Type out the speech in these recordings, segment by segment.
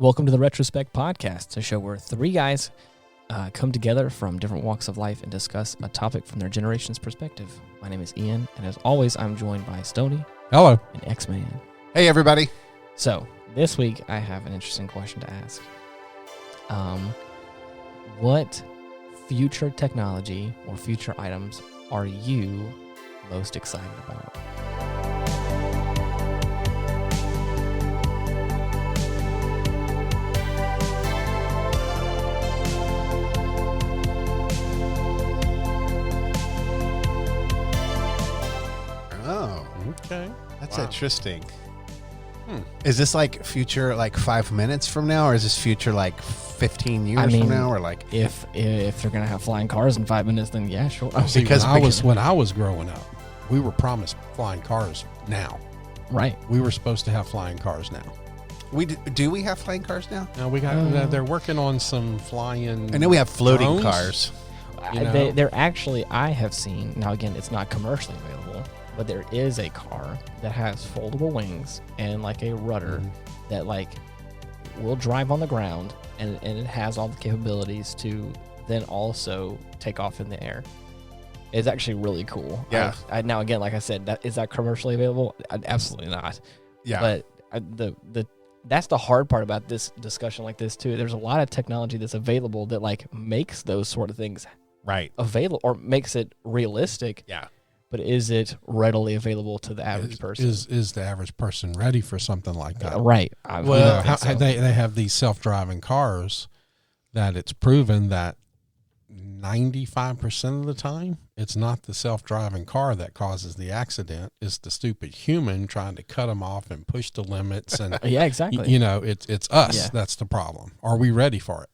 Welcome to the Retrospect podcast, a show where three guys come together from different walks of life and discuss a topic from their generation's perspective. My name is Ian, and as always, I'm joined by Stoney. Hello. And X-Man. Hey, everybody. So, this week, I have an interesting question to ask. What future technology or future items are you most excited about? Oh, Okay. that's Wow. interesting. Is this like future like 5 minutes from now, or is this future like 15 years from now, or like If they're gonna have flying cars in 5 minutes, then yeah, sure. See, Because- when I was growing up, we were promised flying cars now. Right. We were supposed to have flying cars now. do we have flying cars now? Now we got they're working on some flying. I know we have floating drones. cars. You know? They're actually, I have seen, now again, it's not commercially available, but there is a car that has foldable wings and like a rudder that like will drive on the ground, and it has all the capabilities to then also take off in the air. It's actually really cool. Yeah. Now again, like I said, is that commercially available? Absolutely not. Yeah. But that's the hard part about this discussion like this too. There's a lot of technology that's available that like makes those sort of things Right. available or makes it realistic. Yeah. But is it readily available to the average person? Is the average person ready for something like that? Right. Well, they have these self-driving cars that it's proven that 95% of the time, it's not the self-driving car that causes the accident. It's the stupid human trying to cut them off and push the limits. And yeah, exactly. It's us. Yeah. That's the problem. Are we ready for it?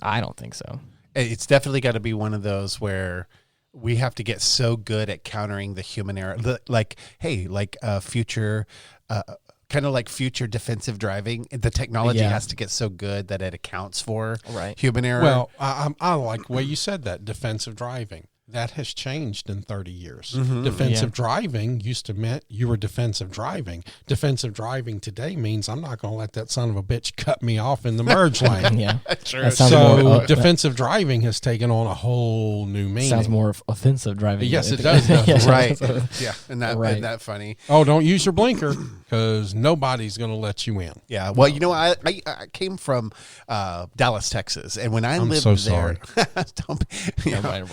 I don't think so. It's definitely got to be one of those where we have to get so good at countering the human error. Like, hey, like future, kind of like future defensive driving. The technology Yeah. has to get so good that it accounts for Right. human error. Well, I like the way you said that, defensive driving. That has changed in 30 years. Defensive driving used to mean you were defensive driving. Defensive driving today means I'm not going to let that son of a bitch cut me off in the merge lane. Yeah. True. That sounds So more, defensive driving has taken on a whole new meaning. sounds more offensive driving. Yes, than it anything. does. Yeah. Right. Yeah. And Right. isn't that funny? Oh, don't use your blinker because nobody's going to let you in. Yeah. Well, you know, I came from Dallas, Texas, and when I I'm lived so there, sorry. don't, you know, Right.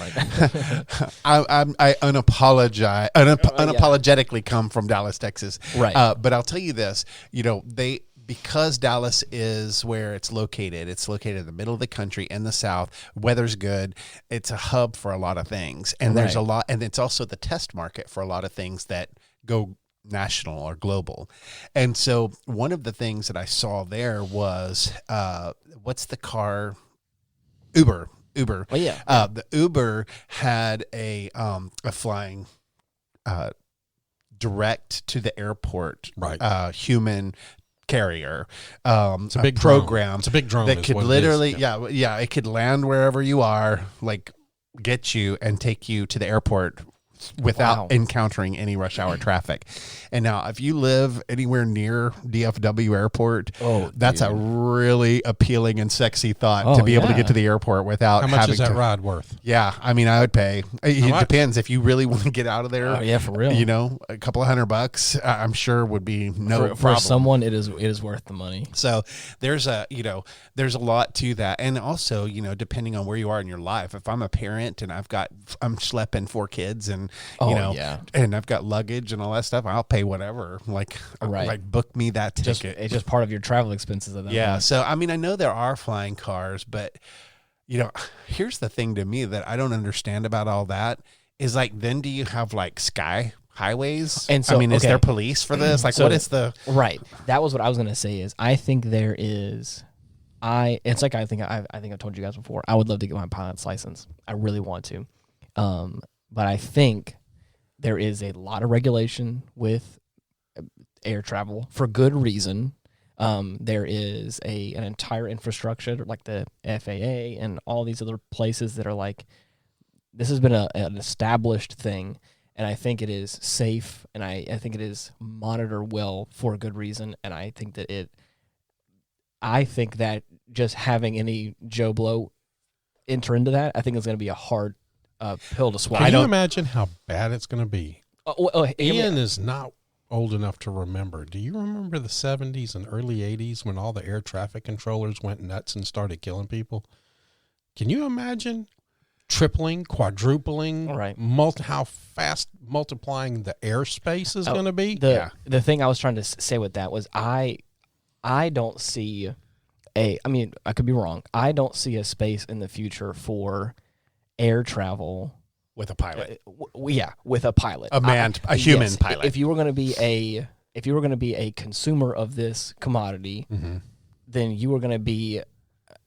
I unapologetically come from Dallas, Texas. Right. But I'll tell you this, you know, because Dallas is where it's located in the middle of the country in the South, weather's good. It's a hub for a lot of things. And there's a lot, and it's also the test market for a lot of things that go national or global. And so one of the things that I saw there was, what's the car? Uber. Oh, yeah. The Uber had a flying direct to the airport human carrier. It's a big program. Drone. It's a big drone. That is could what it literally, is. yeah, it could land wherever you are, like get you and take you to the airport without encountering any rush hour traffic. And now if you live anywhere near DFW airport, that's a really appealing and sexy thought to be able to get to the airport without How much having is that to ride worth? Yeah, I mean, I would pay. It much? depends if you really want to get out of there. Oh, yeah, for real. You know, a couple of $100, I'm sure would be no For problem. someone, it is worth the money. So there's a lot to that. And also, you know, depending on where you are in your life, if I'm a parent and I'm schlepping 4 kids and, and I've got luggage and all that stuff, I'll pay whatever. Like book me that ticket. It's just part of your travel expenses at that point. So, I mean, I know there are flying cars, but, you know, here's the thing to me that I don't understand about all that is like, then do you have like sky highways? And so, I mean, is there police for this? Like, what is the... Right. That was what I was going to say is I think there is... It's like I think I've told you guys before. I would love to get my pilot's license. I really want to. But I think there is a lot of regulation with air travel for good reason. There is an entire infrastructure like the FAA and all these other places that are like, this has been an established thing, and I think it is safe, and I think it is monitored well for a good reason, and I think that I think that just having any Joe Blow enter into that, I think it's going to be a hard pill to swallow. Can you imagine how bad it's going to be? Ian is not old enough to remember. Do you remember the 70s and early 80s when all the air traffic controllers went nuts and started killing people? Can you imagine tripling, quadrupling, how fast multiplying the airspace is going to be? The thing I was trying to say with that was I don't see I mean, I could be wrong. I don't see a space in the future for air travel with a pilot. With a pilot, a human pilot. If you were going to be a consumer of this commodity, then you were going to be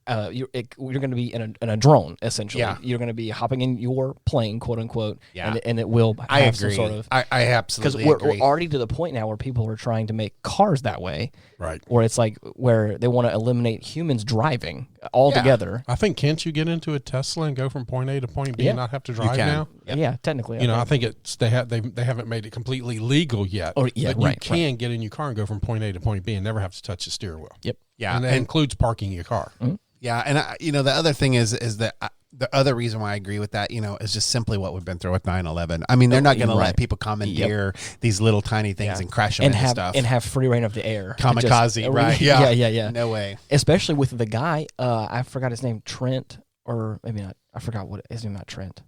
you're going to be in a drone, essentially. Yeah. You're going to be hopping in your plane, quote unquote, yeah. and it will have I agree. some sort of... I absolutely agree. Because we're already to the point now where people are trying to make cars that way. Right. Where it's like where they want to eliminate humans driving altogether. I think, can't you get into a Tesla and go from point A to point B and not have to drive now? Yeah, technically. I think it's they haven't made it completely legal yet. But you can get in your car and go from point A to point B and never have to touch the steering wheel. Yep. Yeah. And that includes parking your car. Mm-hmm. Yeah, and the other thing is that the other reason why I agree with that, is just simply what we've been through with 9/11. I mean, they're not going to let people commandeer these little tiny things and crash them into stuff and have free reign of the air. Kamikaze, right? Yeah. No way. Especially with the guy, I forgot his name, Trent, or maybe not. I forgot what his name. Not Trent.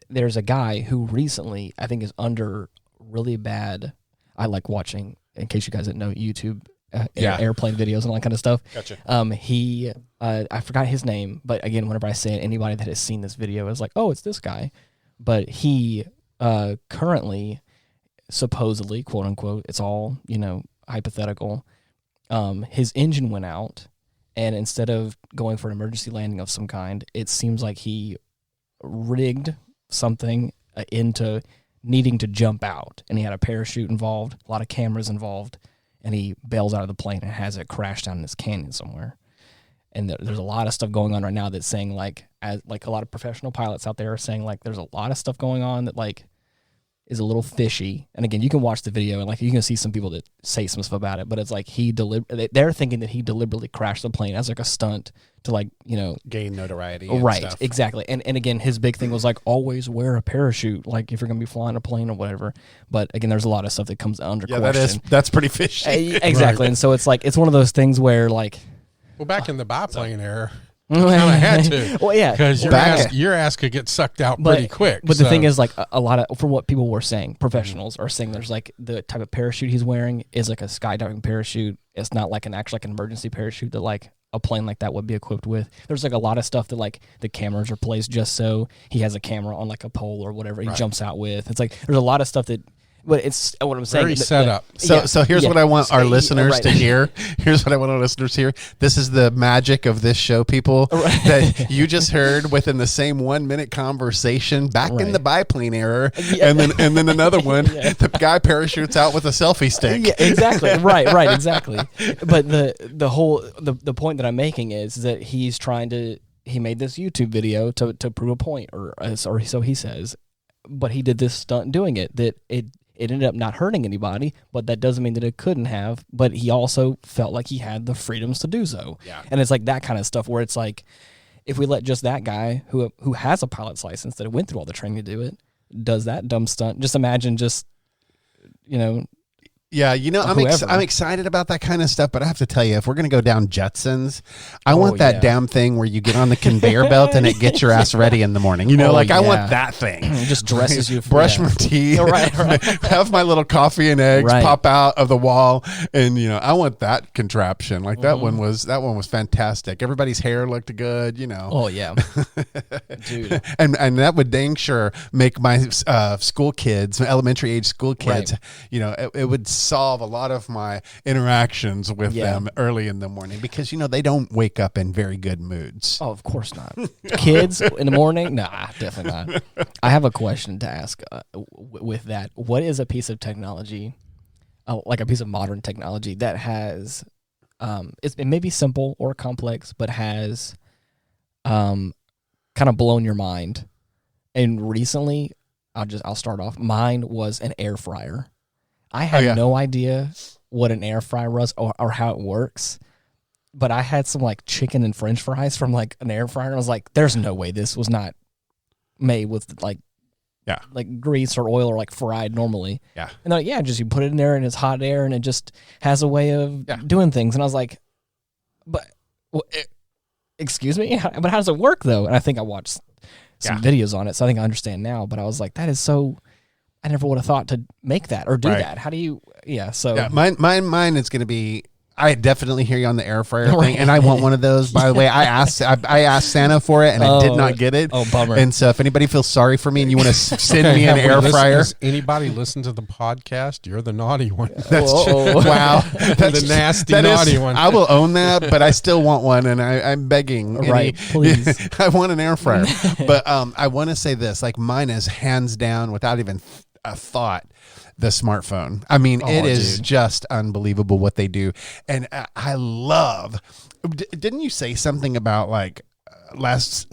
There's a guy who recently, I think, is under really bad. I like watching. In case you guys didn't know, YouTube. Airplane videos and all that kind of stuff. Gotcha. I forgot his name, but again, whenever I say it, anybody that has seen this video is like, oh, it's this guy. But he currently, supposedly, quote unquote, it's all, hypothetical, his engine went out, and instead of going for an emergency landing of some kind, it seems like he rigged something into needing to jump out, and he had a parachute involved, a lot of cameras involved, and he bails out of the plane and has it crash down in this canyon somewhere. And there's a lot of stuff going on right now that's saying, like a lot of professional pilots out there are saying, like, there's a lot of stuff going on that, like, is a little fishy. And again, you can watch the video and, like, you can see some people that say some stuff about it, but it's like they're thinking that he deliberately crashed the plane as, like, a stunt to, like, gain notoriety. Right, stuff. Exactly. And again, his big thing was, like, always wear a parachute, like, if you're going to be flying a plane or whatever. But again, there's a lot of stuff that comes under question. That's pretty fishy. Exactly. Right. And so it's like, it's one of those things where, like... Well, back in the biplane era... kind of had to. Well, yeah. Because your ass could get sucked out pretty quick. But the thing is, like, a lot of, from what people were saying, professionals are saying there's, like, the type of parachute he's wearing is, like, a skydiving parachute. It's not, like, an emergency parachute that, like, a plane like that would be equipped with. There's, like, a lot of stuff that, like, the cameras are placed just so he has a camera on, like, a pole or whatever he jumps out with. It's, like, there's a lot of stuff that... But it's what I'm saying. Very set up. So here's what I want our listeners to hear. Here's what I want our listeners to hear. This is the magic of this show, people. That you just heard within the same 1 minute conversation back in the biplane era, and then another one. The guy parachutes out with a selfie stick. Yeah, exactly. Right. Exactly. But the point that I'm making is that he's trying to. He made this YouTube video to prove a point, or so he says. But he did this stunt doing it. That it ended up not hurting anybody, but that doesn't mean that it couldn't have. But he also felt like he had the freedoms to do so. Yeah. And it's like that kind of stuff where it's like, if we let just that guy who has a pilot's license that went through all the training to do it, does that dumb stunt, just imagine Yeah, I'm excited about that kind of stuff, but I have to tell you, if we're going to go down Jetsons, I want that damn thing where you get on the conveyor belt and it gets your ass ready in the morning. I want that thing. It just dresses you. Brush my teeth, right. Have my little coffee and eggs pop out of the wall, and I want that contraption. Like that one was fantastic. Everybody's hair looked good. Oh yeah, dude. And that would dang sure make my school kids, elementary age school kids, it would solve a lot of my interactions with them early in the morning, because they don't wake up in very good moods. Oh, of course not. Kids in the morning? Nah, definitely not. I have a question to ask with that. What is a piece of technology, like a piece of modern technology that has, it may be simple or complex, but has kind of blown your mind? And recently, I'll start off. Mine was an air fryer. I had no idea what an air fryer was or how it works. but I had some like chicken and French fries from like an air fryer. And I was like, there's no way this was not made with like grease or oil or like fried normally. Yeah. And they're like, yeah, just you put it in there and it's hot air and it just has a way of doing things. And I was like, but excuse me, but how does it work though? And I think I watched some videos on it, so I think I understand now. But I was like, that is so. I never would have thought to make that or do that. How do you? Yeah. So mine is going to be. I definitely hear you on the air fryer thing, and I want one of those. By the way, I asked Santa for it, and I did not get it. Oh, bummer! And so, if anybody feels sorry for me and you want to send me an air fryer, does anybody listen to the podcast? You're the naughty one. That's wow, that's the nasty naughty one. I will own that, but I still want one, and I'm begging. Right, please. I want an air fryer, but I want to say this: like mine is hands down, without even a thought, the smartphone. I mean, it is just unbelievable what they do. And I love, didn't you say something about like last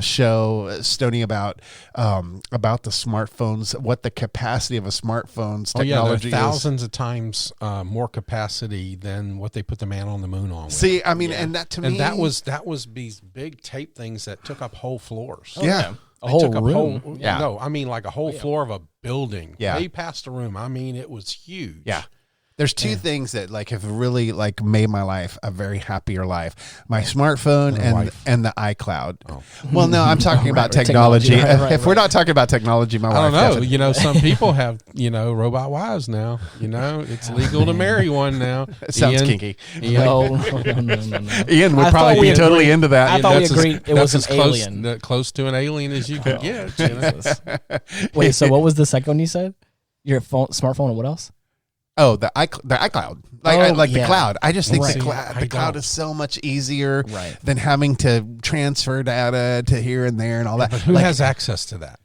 show, Stoney, about the smartphones, what the capacity of a smartphone's technology is? Thousands of times more capacity than what they put the man on the moon on with. See, I mean, and that to me, and that was these big tape things that took up whole floors. A whole room. No, I mean like a whole floor of a building. Yeah. Way past a room. I mean, it was huge. Yeah. There's two things that like have really like made my life a very happier life: my smartphone and the iCloud. Oh. Well, no, I'm talking about technology. If we're not talking about technology, my wife. I don't know. You know, some people have robot wives now. You know, it's legal to marry one now. It sounds kinky. No. Ian would probably be totally into that. I thought we agreed it was an alien. Close to an alien as you could get. You know? Wait, so what was the second one you said? Your smartphone and what else? Oh, the iCloud, the cloud. I just think the cloud is so much easier than having to transfer data to here and there and all that. But who has access to that?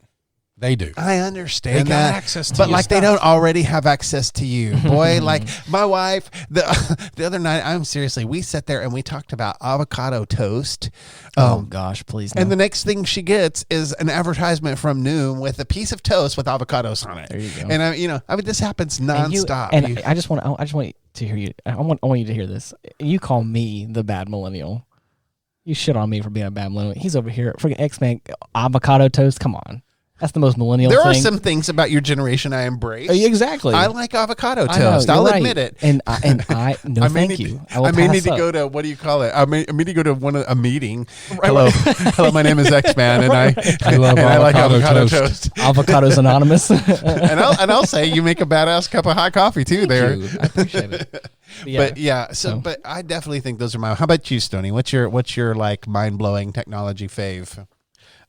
They do. I understand got that, access to but your like stuff. they don't already have access to you, boy. Like my wife, the other night, I'm seriously, we sat there and we talked about avocado toast. Oh gosh, please! No. And the next thing she gets is an advertisement from Noom with a piece of toast with avocados on it. There you go. And I mean, this happens nonstop. And I just want to hear you. I want you to hear this. You call me the bad millennial. You shit on me for being a bad millennial. He's over here, freaking X-Man, avocado toast. Come on. That's the most millennial thing. There are some things about your generation I embrace. Exactly. I like avocado toast. I'll admit it. And I no, thank you. I may need to go to, what do you call it? I may need to go to a meeting. Hello, my name is X-Man, and I like avocado toast. Avocados Anonymous. and I'll say you make a badass cup of hot coffee too. There, I appreciate it. But I definitely think those are my. How about you, Stoney? What's your like mind blowing technology fave?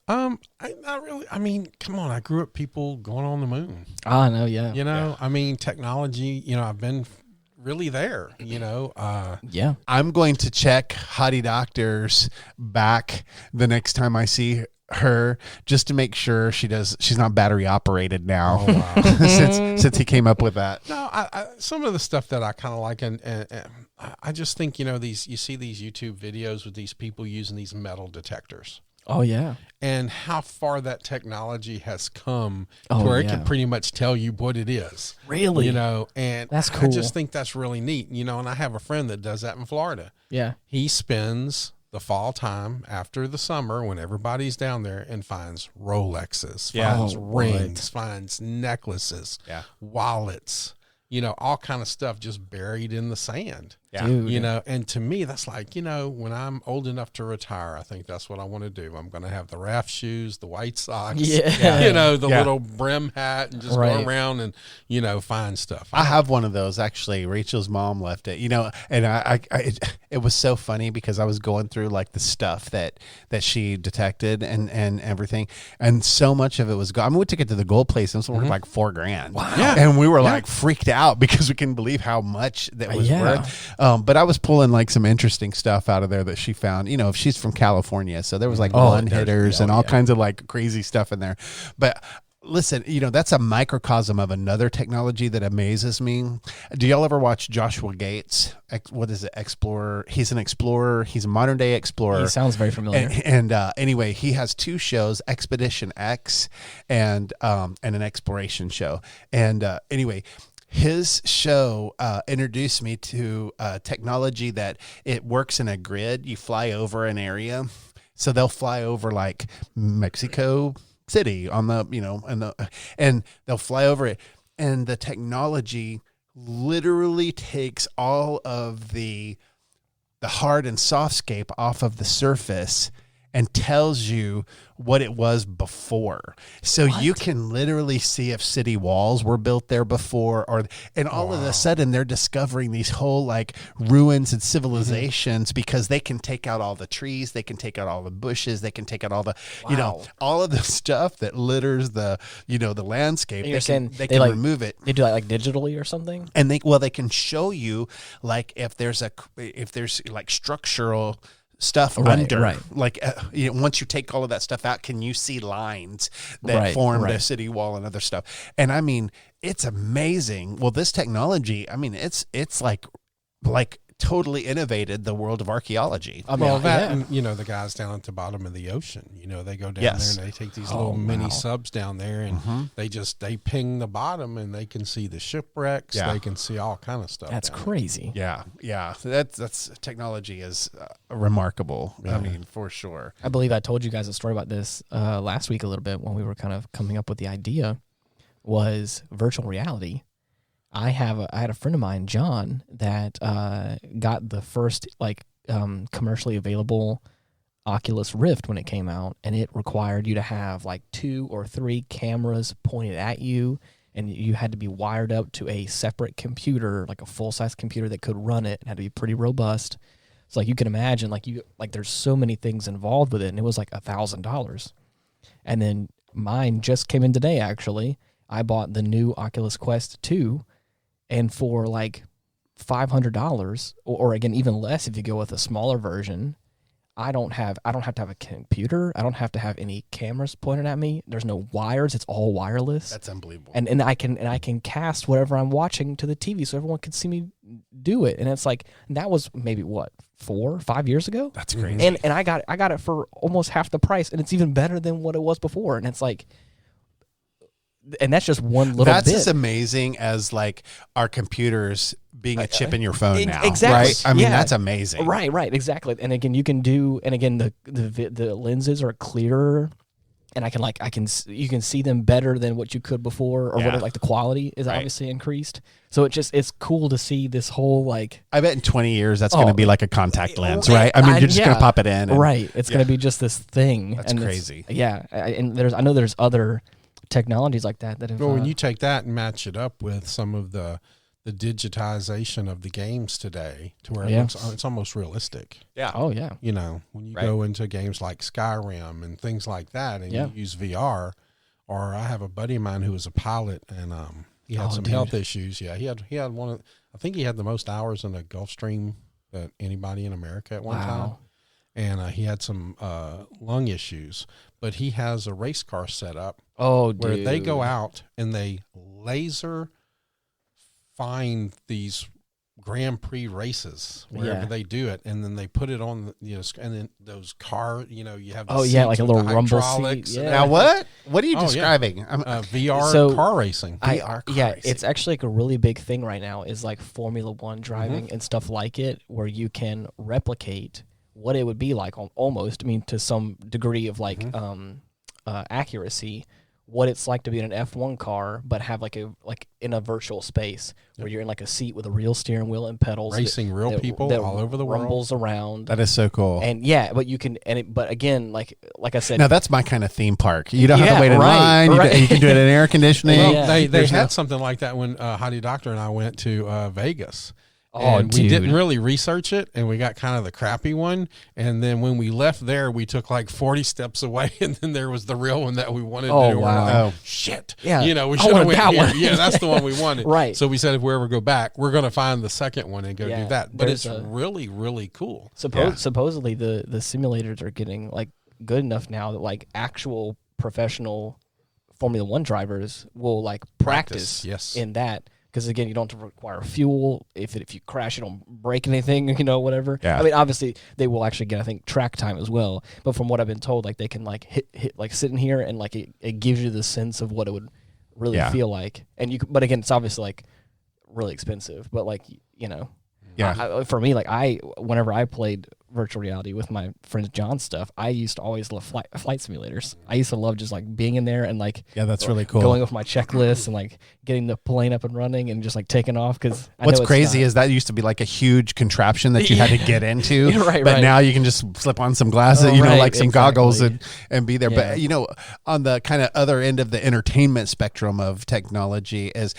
Not really. I mean, come on. I grew up people going on the moon. Ah, no, yeah. You know, I mean, technology. You know, I've been really there. You know. Yeah. I'm going to check Hottie Doctor's back the next time I see her, just to make sure she's not battery operated now. Oh, wow. since he came up with that. No, I some of the stuff that I kind of like, and I just think you see these YouTube videos with these people using these metal detectors. Oh yeah, and how far that technology has come to where it can pretty much tell you what it is. Really, and that's cool. I just think that's really neat. And I have a friend that does that in Florida. Yeah, he spends the fall time after the summer when everybody's down there and finds Rolexes, finds rings, finds necklaces, wallets. All kind of stuff just buried in the sand. Yeah. Dude. And to me, that's like, when I'm old enough to retire, I think that's what I want to do. I'm going to have the raft shoes, the white socks, the little brim hat, and just go around and, find stuff. I have one of those, actually. Rachel's mom left it, and it was so funny because I was going through like the stuff that she detected and everything. And so much of it was gone. I mean, we took it to the gold place and it was worth like $4,000. Wow. Yeah. And we were like freaked out because we couldn't believe how much that was worth. But I was pulling like some interesting stuff out of there that she found. If she's from California, so there was like one hitters and all kinds of like crazy stuff in there. But listen, that's a microcosm of another technology that amazes me. Do y'all ever watch Joshua Gates? What is it? Explorer. He's an explorer. He's a modern day explorer. He sounds very familiar. And anyway, he has two shows, Expedition X and an exploration show. And anyway, His show introduced me to technology that it works in a grid. You fly over an area, so they'll fly over like Mexico City on the and they'll fly over it, and the technology literally takes all of the hard and softscape off of the surface and tells you what it was before. So you can literally see if city walls were built there before, and all of a sudden they're discovering these whole like ruins and civilizations because they can take out all the trees, they can take out all the bushes, they can take out all the, all of the stuff that litters the, the landscape. They can like, remove it. They do that like digitally or something? And they can show you like if there's like structural stuff under, like once you take all of that stuff out, can you see lines that form the city wall and other stuff? And I mean, it's amazing. Well, this technology, I mean, it's like totally innovated the world of architecture. And, the guys down at the bottom of the ocean, they go down there and they take these little mini subs down there and they ping the bottom and they can see the shipwrecks. They can see all kind of stuff. That's crazy. Yeah. That's technology is remarkable. I mean, for sure. I believe I told you guys a story about this last week a little bit when we were kind of coming up with the idea was virtual reality. I had a friend of mine, John, that got the first commercially available Oculus Rift when it came out, and it required you to have like 2 or 3 cameras pointed at you, and you had to be wired up to a separate computer, like a full-size computer that could run it. It had to be pretty robust. So like you can imagine, there's so many things involved with it, and it was like $1,000. And then mine just came in today. Actually, I bought the new Oculus Quest 2. And for like $500, or again even less if you go with a smaller version, I don't have to have a computer. I don't have to have any cameras pointed at me. There's no wires. It's all wireless. That's unbelievable. And I can cast whatever I'm watching to the TV so everyone can see me do it. And it's like that was maybe 4 or 5 years ago. That's crazy. And I got it for almost half the price, and it's even better than what it was before. And it's like. And that's just one little bit. That's as amazing as like our computers being a chip in your phone now. Exactly. Right? I mean, that's amazing. Right, exactly. And again, the lenses are clearer, and you can see them better than what you could before, or what the quality is obviously increased. So it's cool to see this whole like. I bet in 20 years that's going to be like a contact lens, right? I mean, you're just going to pop it in. It's going to be just this thing. That's crazy. And I know there's other technologies like that have. Well, when you take that and match it up with some of the digitization of the games today, to where it's almost realistic. Yeah. Oh yeah. When you go into games like Skyrim and things like that, and you use VR, or I have a buddy of mine who was a pilot, and he had some health issues. Yeah, he had one of. I think he had the most hours in a Gulfstream that anybody in America at one time. And he had some lung issues, but he has a race car set up where they go out and they laser find these Grand Prix races wherever they do it, and then they put it on, and then those car, you have the like a little rumble seat. Yeah. Now what are you describing? VR car racing. VR car racing. It's actually like a really big thing right now is like Formula One driving and stuff like it, where you can replicate what it would be like almost, to some degree of like accuracy, what it's like to be in an F1 car, but have like in a virtual space where you're in like a seat with a real steering wheel and pedals, racing real people all over the world, rumbles around. That is so cool. And but you can, but again, like I said, now that's my kind of theme park. You don't have to wait in line. You can do it in air conditioning. Well, they had something like that when Hottie Doctor and I went to Vegas. And we didn't really research it, and we got kind of the crappy one. And then when we left there, we took like 40 steps away, and then there was the real one that we wanted to do. Wow. We're like, shit. Yeah. We should have went that here. one. Yeah, that's the one we wanted. Right. So we said if we ever go back, we're going to find the second one and go do that. But it's really, really cool. Supposedly the simulators are getting like good enough now that like actual professional Formula One drivers will like practice in that. Because again, you don't have to require fuel. If you crash, you don't break anything, whatever. Yeah. I mean, obviously they will actually get, I think, track time as well. But from what I've been told, like they can like hit like sit in here and like it gives you the sense of what it would really feel like. And but again, it's obviously like really expensive, but like, you know, Yeah. for me, like whenever I played virtual reality with my friends John stuff, I used to always love flight simulators. I used to love just like being in there and like that's really cool. going with my checklist and like getting the plane up and running and just like taking off. Because what's crazy is that used to be like a huge contraption that you had to get into, but now you can just slip on some glasses, like some goggles and be there. But on the kind of other end of the entertainment spectrum of technology is,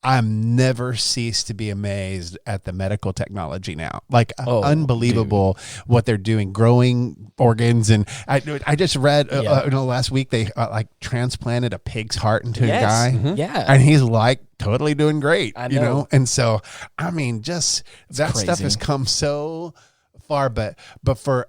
I'm never cease to be amazed at the medical technology now. Like unbelievable what they're doing, growing organs. And I just read last week they like transplanted a pig's heart into a guy. Mm-hmm. Yeah. And he's like totally doing great, I know. And so, I mean, just that crazy stuff has come so far, but for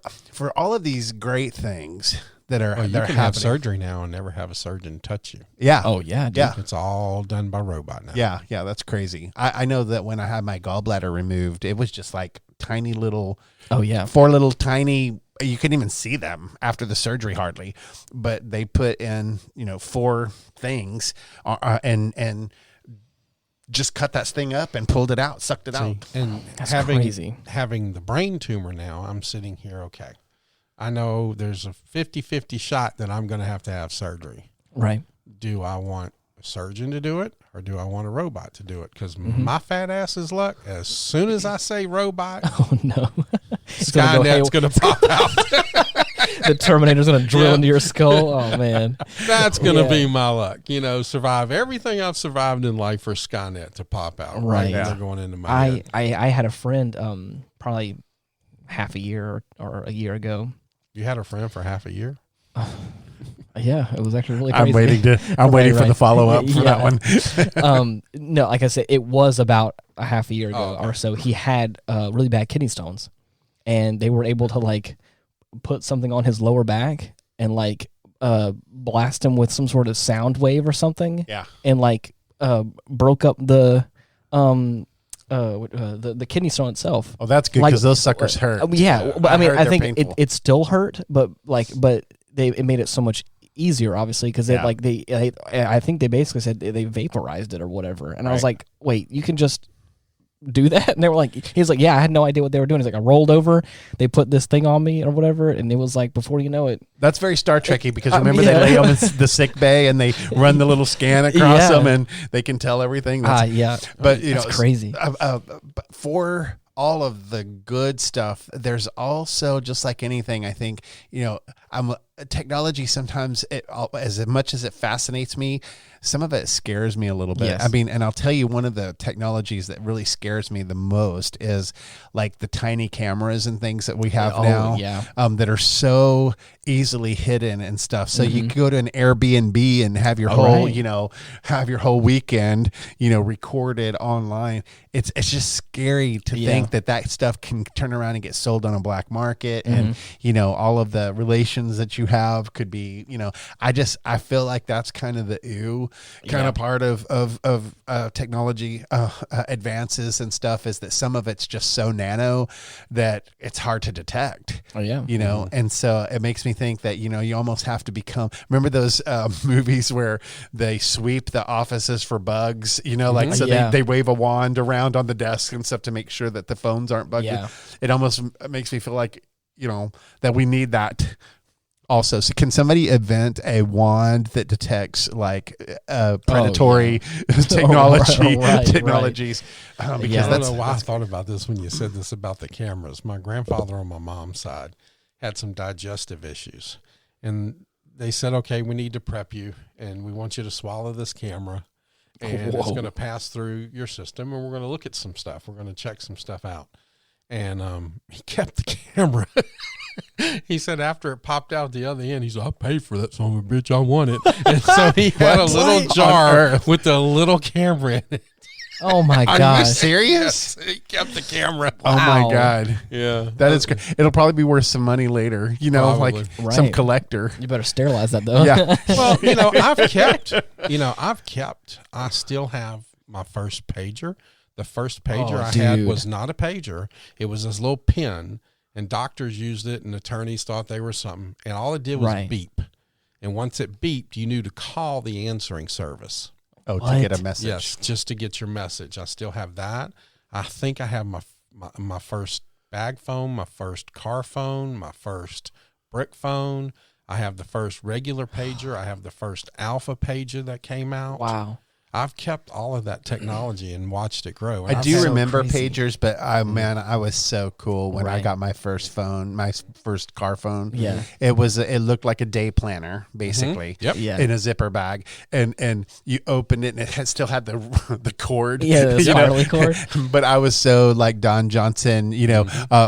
all of these great things that are you can have surgery now and never have a surgeon touch you. Yeah. Oh yeah, dude. Yeah. It's all done by robot now. Yeah, that's crazy. I know that when I had my gallbladder removed, it was just like tiny little 4 little tiny, you couldn't even see them after the surgery hardly, but they put in 4 things and just cut that thing up and pulled it out, sucked it out. And that's crazy. Having the brain tumor now, I'm sitting here, okay, I know there's a 50-50 shot that I'm going to have surgery. Right. Do I want a surgeon to do it or do I want a robot to do it? Because my fat ass's luck, as soon as I say robot, oh no, Skynet's going to pop out. The Terminator's going to drill into your skull. Oh man, that's going to be my luck. Survive everything I've survived in life for Skynet to pop out. Right. They're going into my head. I had a friend probably half a year or a year ago. You had a friend for half a year? Yeah, it was actually really crazy. I'm waiting for the follow up for that one. No, like I said, it was about a half a year ago or so. He had really bad kidney stones, and they were able to like put something on his lower back and like blast him with some sort of sound wave or something. Yeah, and like broke up the kidney stone itself. Oh, that's good because those suckers hurt. But I mean, I think it still hurt, but it made it so much easier, obviously, because I think they basically said they vaporized it or whatever, and I was like, wait, you can just do that? And they were like, he's like, yeah, I had no idea what they were doing. He's like, I rolled over, they put this thing on me or whatever, and it was like, before you know it. That's very Star Trek-y because remember they lay on the sick bay and they run the little scan across them and they can tell everything. But that's crazy. For all of the good stuff, there's also, just like anything, I think, technology sometimes, as much as it fascinates me, some of it scares me a little bit. Yes. I mean, and I'll tell you, one of the technologies that really scares me the most is like the tiny cameras and things that we have now that are so easily hidden and stuff. So you go to an Airbnb and have your whole weekend, recorded online. It's just scary to think that stuff can turn around and get sold on a black market, and all of the relations that you have could be, I feel like that's kind of the part of technology advances and stuff, is that some of it's just so nano that it's hard to detect. And so it makes me think that you almost have to become, remember those movies where they sweep the offices for bugs, they wave a wand around on the desk and stuff to make sure that the phones aren't bugged. It almost makes me feel like that we need that also. So can somebody invent a wand that detects like predatory technologies? Because I don't know why I thought about this when you said this about the cameras. My grandfather on my mom's side had some digestive issues, and they said, okay, we need to prep you and we want you to swallow this camera, and it's going to pass through your system, and we're going to look at some stuff. We're going to check some stuff out. And he kept the camera. He said after it popped out the other end, he's like, I paid for that son of a bitch. I want it. And so he had a little jar with a little camera in it. Oh my God. Are you serious? Yes, he kept the camera. Wow. Oh my God. Yeah. That is great. It'll probably be worth some money later, Probably. like some collector. You better sterilize that though. Yeah. Well, I still have my first pager. The first pager I had was not a pager. It was this little pen, and doctors used it, and attorneys thought they were something. And all it did was beep. And once it beeped, you knew to call the answering service. Oh, What? to get a message. Yes, just to get your message. I still have that. I think I have my first bag phone, my first car phone, my first brick phone. I have the first regular pager. I have the first alpha pager that came out. Wow. I've kept all of that technology and watched it grow. And I I've do had- remember crazy. pagers, but man, I was so cool when I Right. got my first phone, my first car phone. Yeah. It looked like a day planner, basically. Yep. Yeah. In a zipper bag, and you opened it, and it still had the cord. Yeah, the you know? spirally cord. But I was so like Don Johnson,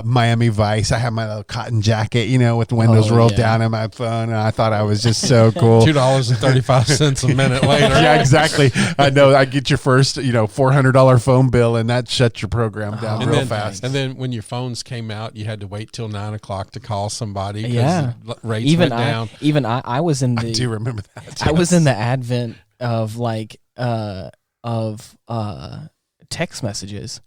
Miami Vice. I had my little cotton jacket, with the windows Oh, rolled yeah. down on my phone, and I thought I was just so cool. $2.35 a minute later. Yeah, exactly. I know. I get your first, $400 phone bill, and that shuts your program down And real then, fast. and then when your phones came out, you had to wait till 9 o'clock to call somebody. 'Cause Yeah. the rates Even went down. I was in the I do remember that. I was in the advent of text messages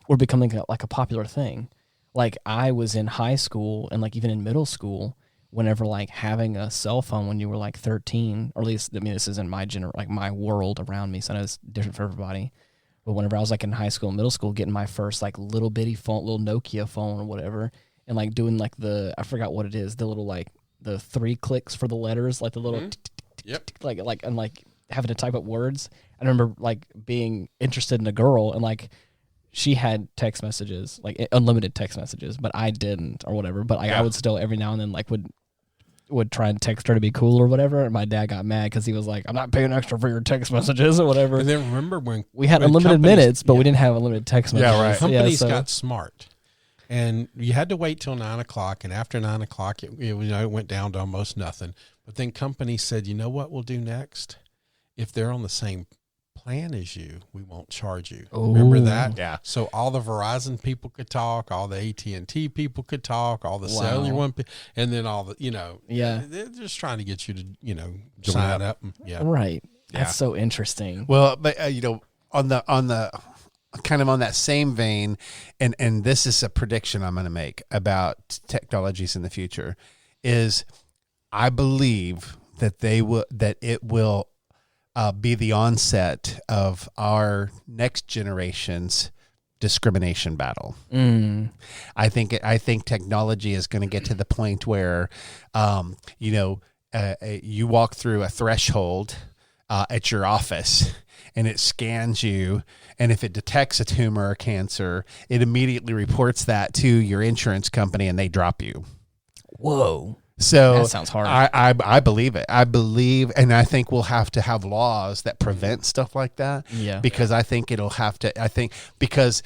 were becoming like a popular thing. Like I was in high school and like even in middle school, whenever like having a cell phone when you were like 13, or at least this is in my my world around me, so I know it's different for everybody. But whenever I was like in high school and middle school, getting my first like little bitty phone, little Nokia phone or whatever, and like doing like I forgot what it is, the little like the 3 clicks for the letters, like the little Yep. like and like having to type up words. I remember like being interested in a girl and like she had text messages, like unlimited text messages, but I didn't or whatever. But I would still every now and then like would try and text her to be cool or whatever. And my dad got mad because he was like, "I'm not paying extra for your text messages or whatever." And then remember when We had when unlimited companies- minutes, but we didn't have unlimited text Yeah, messages. right. Companies so- got smart, and you had to wait till 9 o'clock. And after 9 o'clock, it went down to almost nothing. But then companies said, "You know what we'll do next? If they're on the same plan as you, we won't charge you." Remember Ooh. that? Yeah. So all the Verizon people could talk, all the AT&T people could talk, all the cellular one, and then all the Yeah. they're just trying to get you to sign up. Yeah. Right. Yeah. That's so interesting. Well, but on the kind of on that same vein, and this is a prediction I'm going to make about technologies in the future, is I believe that it will be the onset of our next generation's discrimination battle. I think technology is going to get to the point where, you walk through a threshold at your office and it scans you, and if it detects a tumor or cancer, it immediately reports that to your insurance company and they drop you. Whoa. So That sounds hard. I believe it. I believe, and I think we'll have to have laws that prevent stuff like that. Yeah. Because I think it'll have to. Because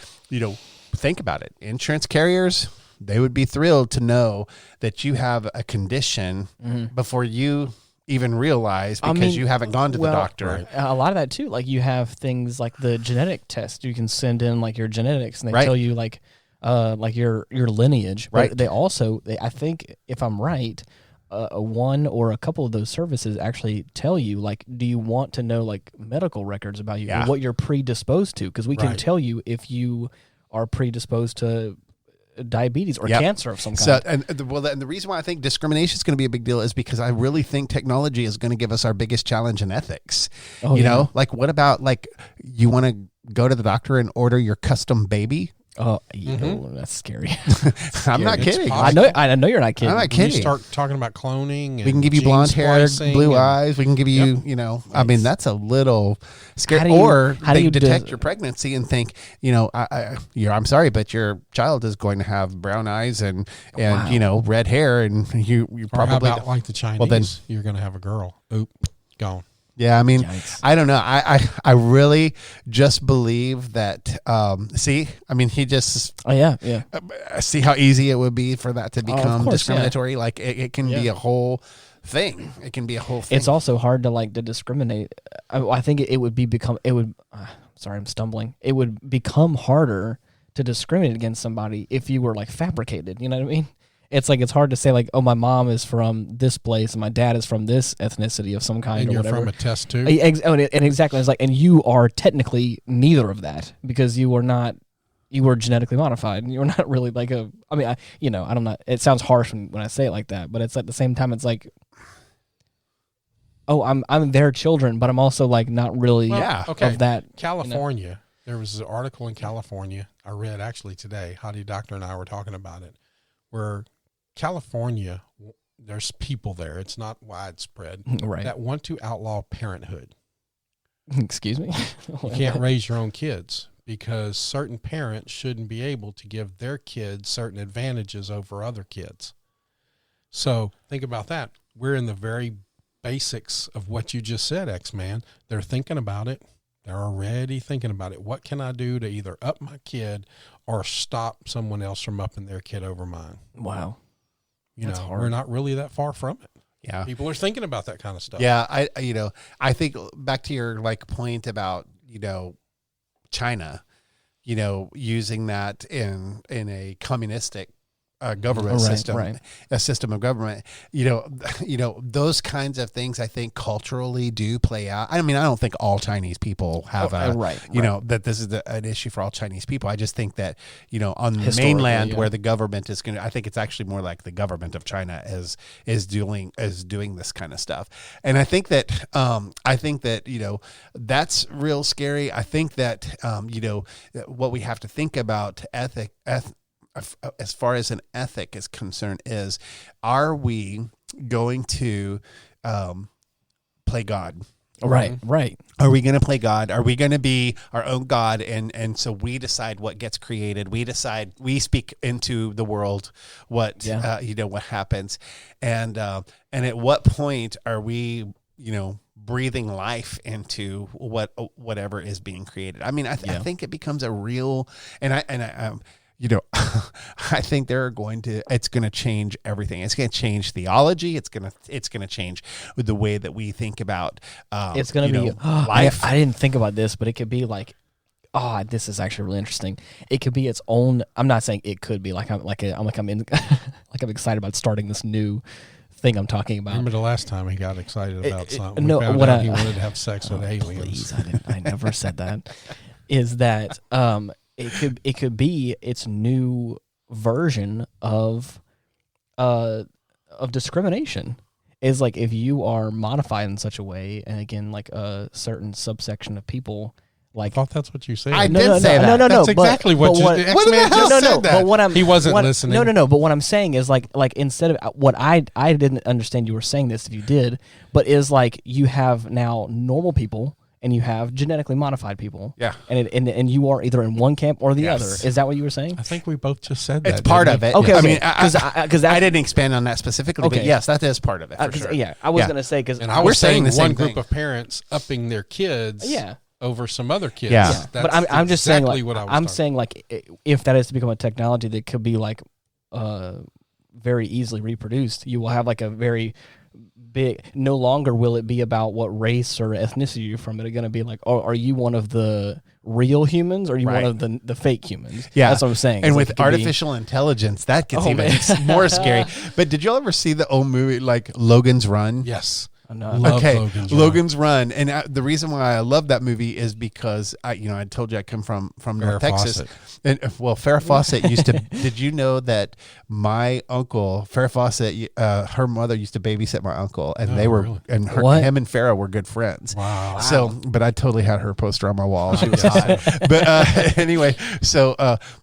think about it. Insurance carriers, they would be thrilled to know that you have a condition before you even realize, because you haven't gone to the doctor. Right. A lot of that too, like you have things like the genetic test. You can send in like your genetics, and they Right. tell you like your lineage. But Right. they also, I think, if I'm right, one or a couple of those services actually tell you like, do you want to know like medical records about you Yeah. and what you're predisposed to? Because we can Right. tell you if you are predisposed to diabetes or Yep. cancer of some kind. So, and the reason why I think discrimination is going to be a big deal is because I really think technology is going to give us our biggest challenge in ethics. Oh, you yeah. know, like what about like you want to go to the doctor and order your custom baby? Oh, that's scary. I'm not It's kidding. possible. I know you're not kidding. I'm not When kidding. you start talking about cloning, and We can give you gene blonde hair, splicing blue and- eyes. We can give you, I mean, that's a little scary. How do you- Or how do they you detect dis- your pregnancy and think, I'm sorry, but your child is going to have brown eyes and Wow. red hair, and you Or probably how about like the Chinese? Well, then- you're going to have a girl. Oop, gone. Yeah, I mean, Yikes. I don't know. I really just believe that. He just Oh yeah. see how easy it would be for that to become course, discriminatory. Like it can be Yeah. a whole thing. It can be a whole thing. It's also hard to like to discriminate. I think it would become. Sorry, I'm stumbling. It would become harder to discriminate against somebody if you were like fabricated. You know what I mean? It's like it's hard to say like, oh, my mom is from this place and my dad is from this ethnicity of some kind And or you're whatever. from a test tube. And exactly, it's like, and you are technically neither of that because you are not. You were genetically modified, and you're not really like a. I mean, I'm not. It sounds harsh when I say it like that, but it's at the same time, it's like, oh, I'm their children, but I'm also like not really of that. California, there was an article in California I read actually today. Hottie Doctor and I were talking about it, where California, there's people there. It's not widespread, right, that want to outlaw parenthood. Excuse me? You can't raise your own kids because certain parents shouldn't be able to give their kids certain advantages over other kids. So think about that. We're in the very basics of what you just said, X-Man. They're thinking about it. They're already thinking about it. What can I do to either up my kid or stop someone else from upping their kid over mine? Wow. That's hard. We're not really that far from it. Yeah. People are thinking about that kind of stuff. Yeah. I think back to your point about, China, using that in a communistic government system, a system of government, those kinds of things I think culturally do play out. I mean, I don't think all Chinese people have that this is an issue for all Chinese people. I just think that, on the mainland where the government is I think it's actually more like the government of China is doing this kind of stuff. And I think that, that's real scary. I think that, what we have to think about as far as an ethic is concerned is, are we going to play God? Right. Are we going to play God? Are we going to be our own God? And so we decide what gets created. We speak into the world what happens. And at what point are we, breathing life into whatever is being created? I mean, I think it becomes a real, I think it's going to change everything. It's going to change theology. It's going to change the way that we think about, it's going to be life. I didn't think about this, but it could be like, this is actually really interesting. It could be its own. I'm not saying it could be I'm excited about starting this new thing I'm talking about. Remember the last time he got excited about something? No, he wanted to have sex with aliens. Please, I never said that. Is that It could be its new version of discrimination. Is like if you are modified in such a way, and again, like a certain subsection of people, like I thought that's what you said. I did say that. No. That's exactly what you said. X-Man just said that. But what I'm he wasn't listening. No. But what I'm saying is like instead of what I didn't understand you were saying this if you did, but is like you have now normal people. And you have genetically modified people. Yeah. And you are either in one camp or the other. Is that what you were saying? I think we both just said that. It's part of it. Okay. I mean, because I didn't expand on that specifically, but yes, that is part of it. For sure. Yeah. I was going to say, because I was saying one group of parents upping their kids over some other kids. Yeah. But I'm just saying, like, what I'm saying, like, if that is to become a technology that could be, like, very easily reproduced, you will have, like, a very big, no longer will it be about what race or ethnicity you're from. It's going to be like, are you one of the real humans or are you one of the fake humans? Yeah. That's what I'm saying. And with artificial intelligence, that gets even more scary. But did you ever see the old movie, like Logan's Run? Yes. Logan's Run. And the reason why I love that movie is because I told you I come from North Texas. And Farrah Fawcett used to. Did you know that my uncle Farrah Fawcett, her mother used to babysit my uncle, and him and Farrah were good friends. Wow. So, but I totally had her poster on my wall. She was awesome. But anyway,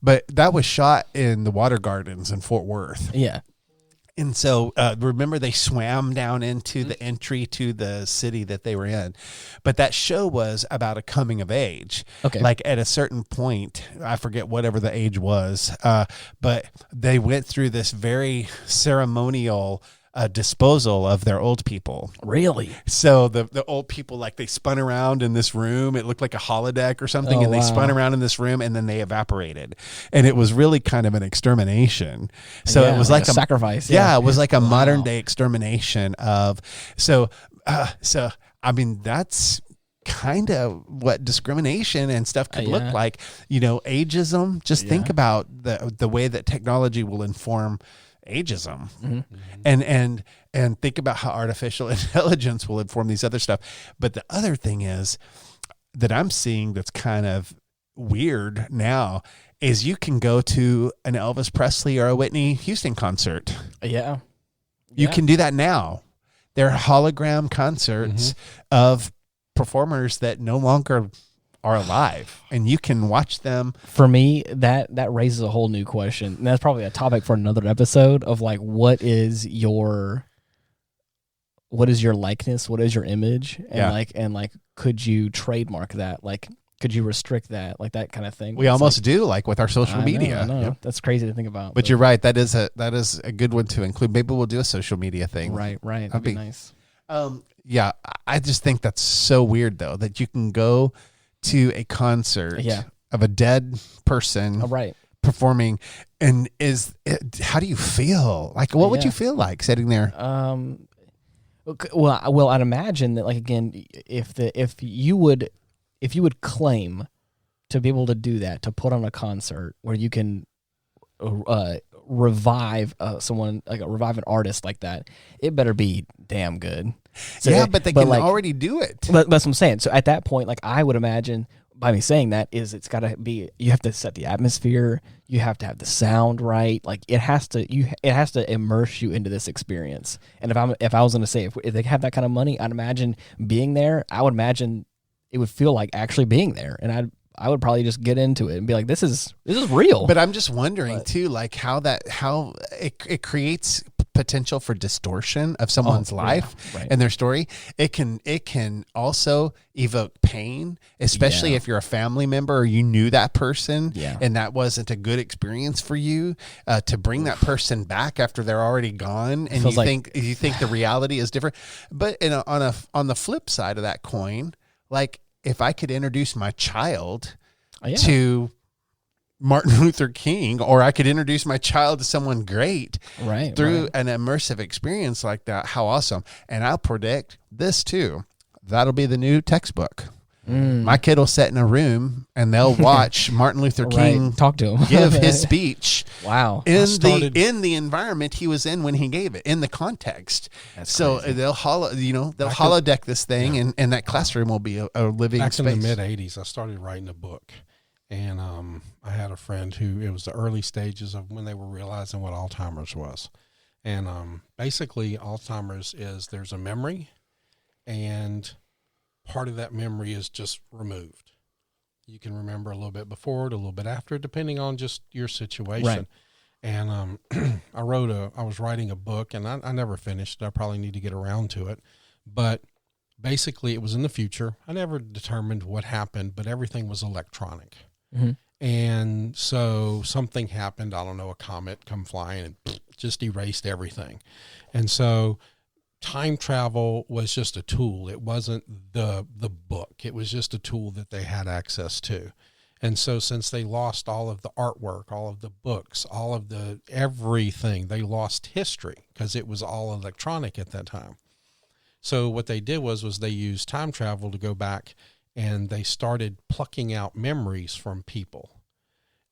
but that was shot in the Water Gardens in Fort Worth. Yeah. And so, remember, they swam down into the entry to the city that they were in. But that show was about a coming of age. Okay. Like at a certain point, I forget whatever the age was, but they went through this very ceremonial disposal of their old people. Really? So the old people, like, they spun around in this room. It looked like a holodeck or something, and they spun around in this room, and then they evaporated. And it was really kind of an extermination. So it was like a sacrifice. Yeah, it was like a modern day extermination of. So I mean, that's kind of what discrimination and stuff could look like. Ageism. Just think about the way that technology will inform ageism. And think about how artificial intelligence will inform these other stuff. But the other thing is that I'm seeing that's kind of weird now is you can go to an Elvis Presley or a Whitney Houston concert. Yeah. You can do that now. They're hologram concerts of performers that no longer are alive, and you can watch them. For me, that raises a whole new question, and that's probably a topic for another episode of like, what is your likeness, what is your image, and like could you trademark that, like could you restrict that, like that kind of thing? We almost do, like with our social media. I know. Yep. That's crazy to think about. But you're right, that is a good one to include. Maybe we'll do a social media thing. Right, that'd be nice. Yeah, I just think that's so weird though, that you can go to a concert of a dead person performing, and how do you feel? Like, what would you feel like sitting there? Well, I'd imagine that, like, again, if you would claim to be able to do that, to put on a concert where you can revive someone, like revive an artist like that, it better be damn good. So but they can already do it. That's what I'm saying. So at that point, like, I would imagine by me saying that is it's got to be, you have to set the atmosphere, you have to have the sound right, like it has to immerse you into this experience. And if I was going to say if they have that kind of money, I'd imagine being there. I would imagine it would feel like actually being there, and I would probably just get into it and be like, this is real. But I'm just wondering too, like how it creates potential for distortion of someone's life and their story. It can also evoke pain, especially if you're a family member or you knew that person and that wasn't a good experience for you, to bring that person back after they're already gone, and you think the reality is different. But on the flip side of that coin, like if I could introduce my child to Martin Luther King, or I could introduce my child to someone great through an immersive experience like that, how awesome. And I'll predict this too. That'll be the new textbook. My kid will sit in a room and they'll watch Martin Luther King talk to him, give his speech. Wow. In the environment he was in when he gave it, in the context. That's so crazy. they'll holodeck this thing, and that classroom will be a living back space. In the mid-'80s, I started writing a book. And I had a friend who, it was the early stages of when they were realizing what Alzheimer's was. And basically, Alzheimer's is there's a memory, and part of that memory is just removed. You can remember a little bit before it, a little bit after, depending on just your situation. Right. And I was writing a book, and I never finished it. I probably need to get around to it. But basically, it was in the future. I never determined what happened, but everything was electronic. Mm-hmm. And so something happened, I don't know, a comet come flying and just erased everything. And so time travel was just a tool. It wasn't the book. It was just a tool that they had access to. And so since they lost all of the artwork, all of the books, all of the everything, they lost history because it was all electronic at that time. So what they did was they used time travel to go back, and they started plucking out memories from people.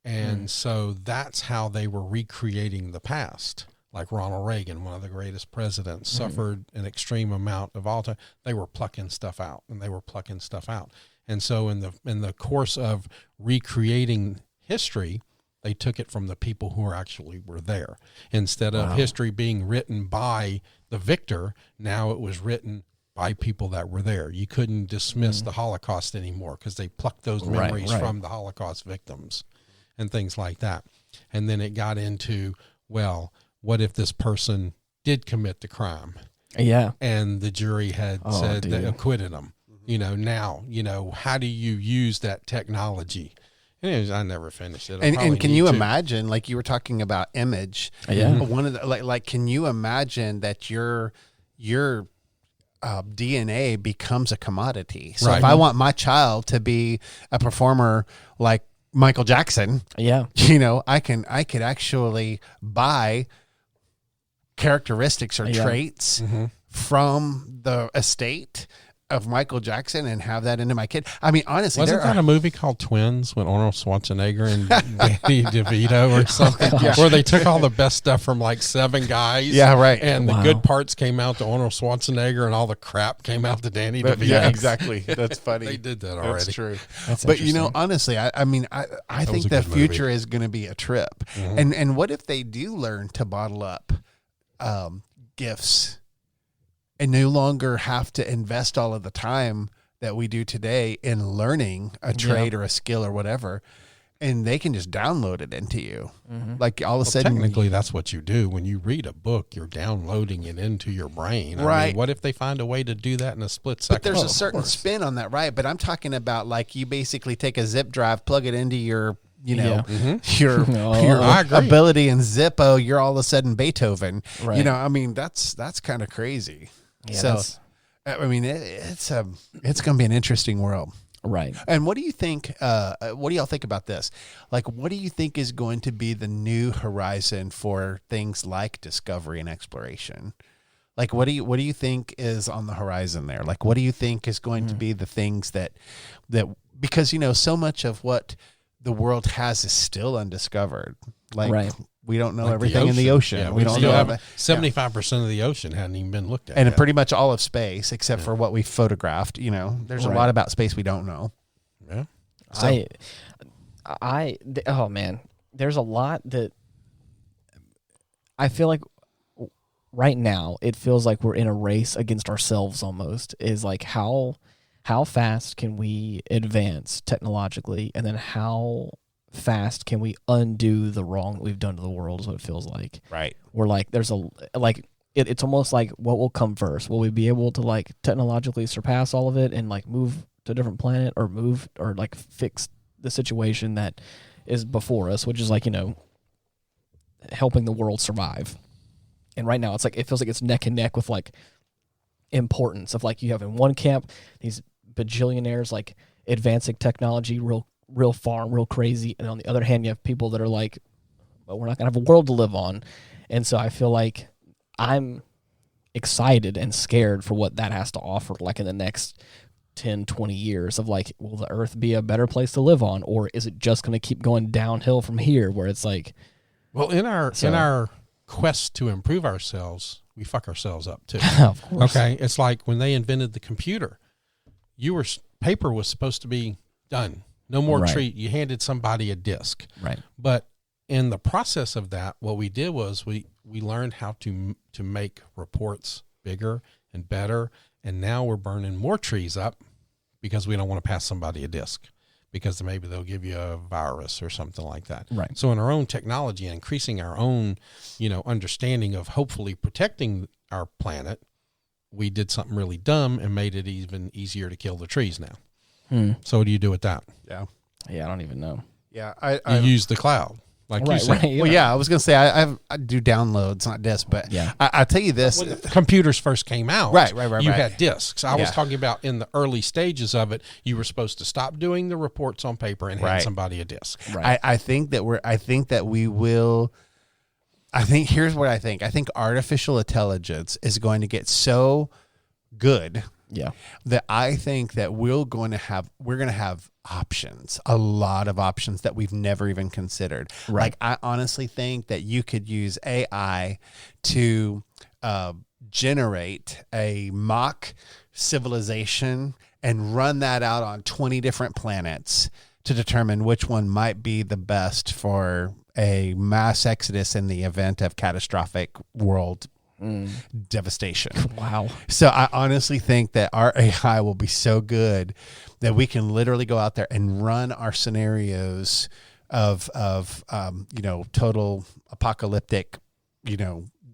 And so that's how they were recreating the past. Like Ronald Reagan, one of the greatest presidents, suffered an extreme amount of Alzheimer's. They were plucking stuff out, and they were plucking stuff out. And so in the course of recreating history, they took it from the people who were there. Instead of history being written by the victor, now it was written by people that were there. You couldn't dismiss the Holocaust anymore because they plucked those memories from the Holocaust victims and things like that. And then it got into, well, what if this person did commit the crime? Yeah. And the jury had said they acquitted them. Now, how do you use that technology? Anyways, I never finished it. And can you imagine, like you were talking about image? Yeah. One of the, like, can you imagine that your DNA becomes a commodity? So if I want my child to be a performer like Michael Jackson, I could actually buy characteristics or traits from the estate of Michael Jackson and have that into my kid. I mean, honestly, wasn't that a movie called Twins with Arnold Schwarzenegger and Danny DeVito or something, where they took all the best stuff from like 7 guys? Yeah, right. And the good parts came out to Arnold Schwarzenegger, and all the crap came out to Danny DeVito. Yeah, exactly. That's funny. They did that already. That's true. But honestly, I think the future is going to be a trip. And what if they do learn to bottle up gifts and no longer have to invest all of the time that we do today in learning a trade or a skill or whatever. And they can just download it into you. Like all of a sudden. Technically, that's what you do. When you read a book, you're downloading it into your brain. Right. I mean, what if they find a way to do that in a split second? But there's a certain spin on that, right? But I'm talking about like you basically take a zip drive, plug it into your, your I agree. ability in Zippo. You're all of a sudden Beethoven. Right. I mean, that's kind of crazy. Yeah, So, I mean, it's going to be an interesting world. Right. And what do you think? What do y'all think about this? Like, what do you think is going to be the new horizon for things like discovery and exploration? Like, what do you think is on the horizon there? Like, what do you think is going to be the things that because so much of what the world has is still undiscovered. Like, we don't know everything in the ocean. Yeah, we don't know 75% of the ocean hadn't even been looked at. And yet. pretty much all of space, except for what we photographed. There's a lot about space we don't know. Yeah. So, oh man, there's a lot that I feel like right now it feels like we're in a race against ourselves almost. Is like how fast can we advance technologically, and then how fast can we undo the wrong that we've done to the world is what it feels like. Right. We're like, it's almost like what will come first. Will we be able to like technologically surpass all of it and like move to a different planet or like fix the situation that is before us, which is like, helping the world survive. And right now it's like, it feels like it's neck and neck with like importance of like, you have in one camp, these bajillionaires like advancing technology real far and real crazy, and on the other hand you have people that are like, well, we're not gonna have a world to live on. And so I feel like I'm excited and scared for what that has to offer like in the next 10-20 years of like, will the earth be a better place to live on, or is it just gonna keep going downhill from here where it's like, well, in our quest to improve ourselves, we fuck ourselves up too. of course. Okay, it's like when they invented the computer, paper was supposed to be done. No more treat. You handed somebody a disk. Right. But in the process of that, what we did was we learned how to make reports bigger and better. And now we're burning more trees up because we don't want to pass somebody a disk because maybe they'll give you a virus or something like that. Right. So in our own technology and increasing our own, understanding of hopefully protecting our planet, we did something really dumb and made it even easier to kill the trees now. So what do you do with that? Yeah. Yeah, I don't even know. Yeah. You use the cloud. Like you said. Right, Well, yeah, I was going to say I do downloads, not discs, but yeah. I tell you this. When the computers first came out, you had discs. I was talking about in the early stages of it, you were supposed to stop doing the reports on paper and hand somebody a disc. Right. I think here's what I think. I think artificial intelligence is going to get so good that I think that we're going to have options, a lot of options that we've never even considered. Right. Like I honestly think that you could use AI to generate a mock civilization and run that out on 20 different planets to determine which one might be the best for a mass exodus in the event of catastrophic world devastation. Wow. So I honestly think that our AI will be so good that we can literally go out there and run our scenarios of total apocalyptic,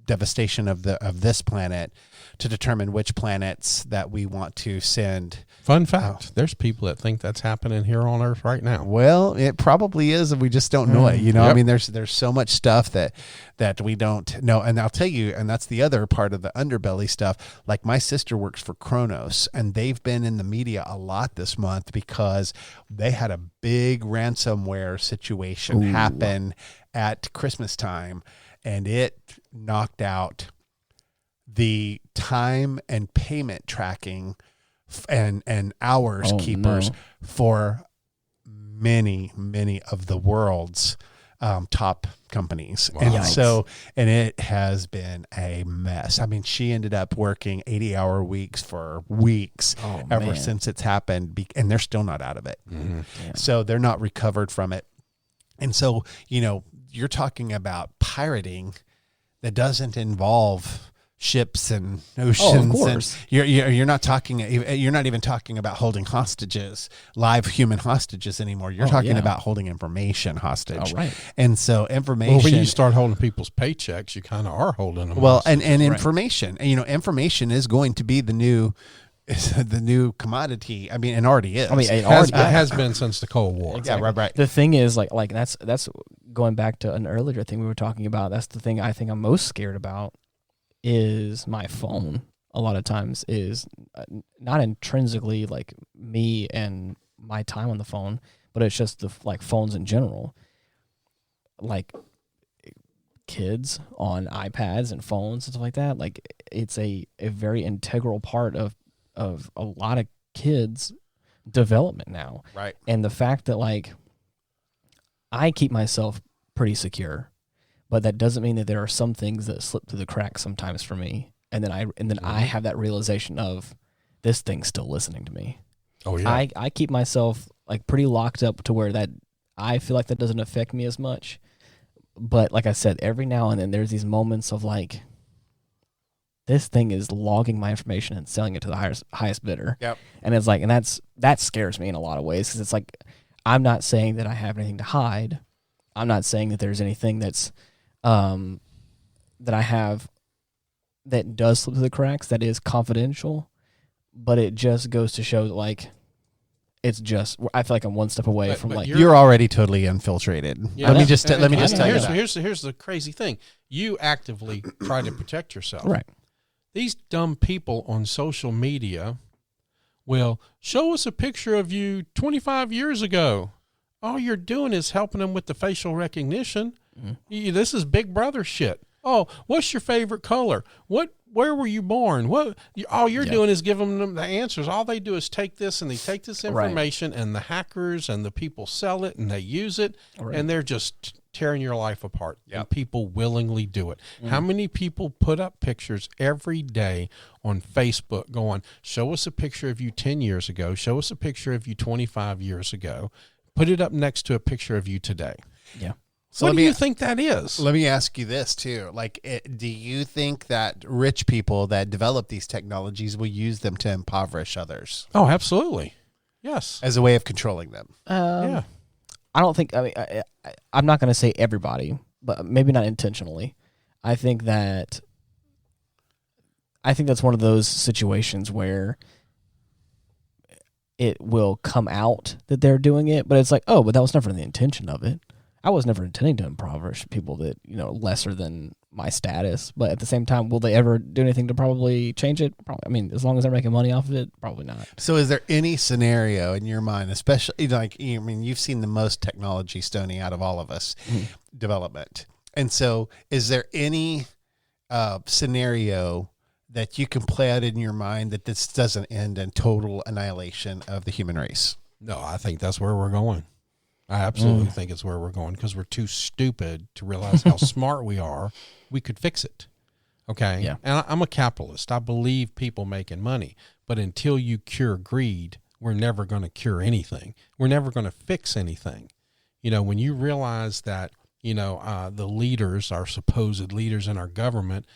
devastation of this planet to determine which planets that we want to send. Fun fact, there's people that think that's happening here on Earth right now. Well, it probably is, and we just don't know it. I mean, there's so much stuff that we don't know. And I'll tell you, and that's the other part of the underbelly stuff. Like my sister works for Kronos, and they've been in the media a lot this month because they had a big ransomware situation happen at Christmas time, and it knocked out the time and payment tracking and hours keepers for many of the world's top companies. Wow. And Yikes. and it has been a mess. I mean, she ended up working 80-hour weeks for weeks ever since it's happened, and they're still not out of it. Mm-hmm. So they're not recovered from it. And so, you're talking about pirating that doesn't involve ships and oceans. course. And you're not even talking about holding hostages, live human hostages anymore. You're talking about holding information hostage. Oh, right. And so information. Well, when you start holding people's paychecks, you kind of are holding them. Well, hostage. and information, and information is going to be the new commodity. I mean, and already is. I mean, it has been since the Cold War. Yeah, right. The thing is, like that's going back to an earlier thing we were talking about. That's the thing I think I'm most scared about is my phone. A lot of times is not intrinsically like me and my time on the phone, but it's just the like phones in general. Like kids on iPads and phones and stuff like that. Like it's a very integral part of a lot of kids' development now. Right. And the fact that like I keep myself pretty secure, but that doesn't mean that there are some things that slip through the cracks sometimes for me. And then I have that realization of this thing's still listening to me. Oh yeah. I keep myself like pretty locked up to where that I feel like that doesn't affect me as much. But like I said, every now and then there's these moments of like, this thing is logging my information and selling it to the highest bidder. Yep. And it's like, and that scares me in a lot of ways because it's like, I'm not saying that I have anything to hide. I'm not saying that there's anything that's that I have that does slip through the cracks that is confidential, but it just goes to show that like it's just I feel like I'm one step away from like you're already totally infiltrated. Yeah, let me just tell you that. Here's the crazy thing. You actively try to protect yourself. right. These dumb people on social media will show us a picture of you 25 years ago. All you're doing is helping them with the facial recognition. Mm-hmm. This is Big Brother shit. Oh, what's your favorite color? Where were you born? All you're doing is giving them the answers. All they do is take this and they take this information and the hackers and the people sell it and they use it and they're just tearing your life apart. Yep. And people willingly do it. Mm. How many people put up pictures every day on Facebook going, show us a picture of you 10 years ago. Show us a picture of you 25 years ago. Put it up next to a picture of you today. Yeah. So what do you think that is? Let me ask you this too. Like, do you think that rich people that develop these technologies will use them to impoverish others? Oh, absolutely. Yes. As a way of controlling them. Yeah. I don't think, I mean, I'm not going to say everybody, but maybe not intentionally. I think that's one of those situations where it will come out that they're doing it, but it's like, oh, but that was never the intention of it. I was never intending to impoverish people that, lesser than my status. But at the same time, will they ever do anything to probably change it? Probably. I mean, as long as they're making money off of it, probably not. So is there any scenario in your mind, especially you've seen the most technology, Stoney, out of all of us, development. And so is there any scenario that you can play out in your mind that this doesn't end in total annihilation of the human race? No, I think that's where we're going. I absolutely think it's where we're going because we're too stupid to realize how smart we are. We could fix it. Okay. Yeah. And I'm a capitalist. I believe people making money, but until you cure greed, we're never going to cure anything. We're never going to fix anything. When you realize that, the leaders, our supposed leaders in our government,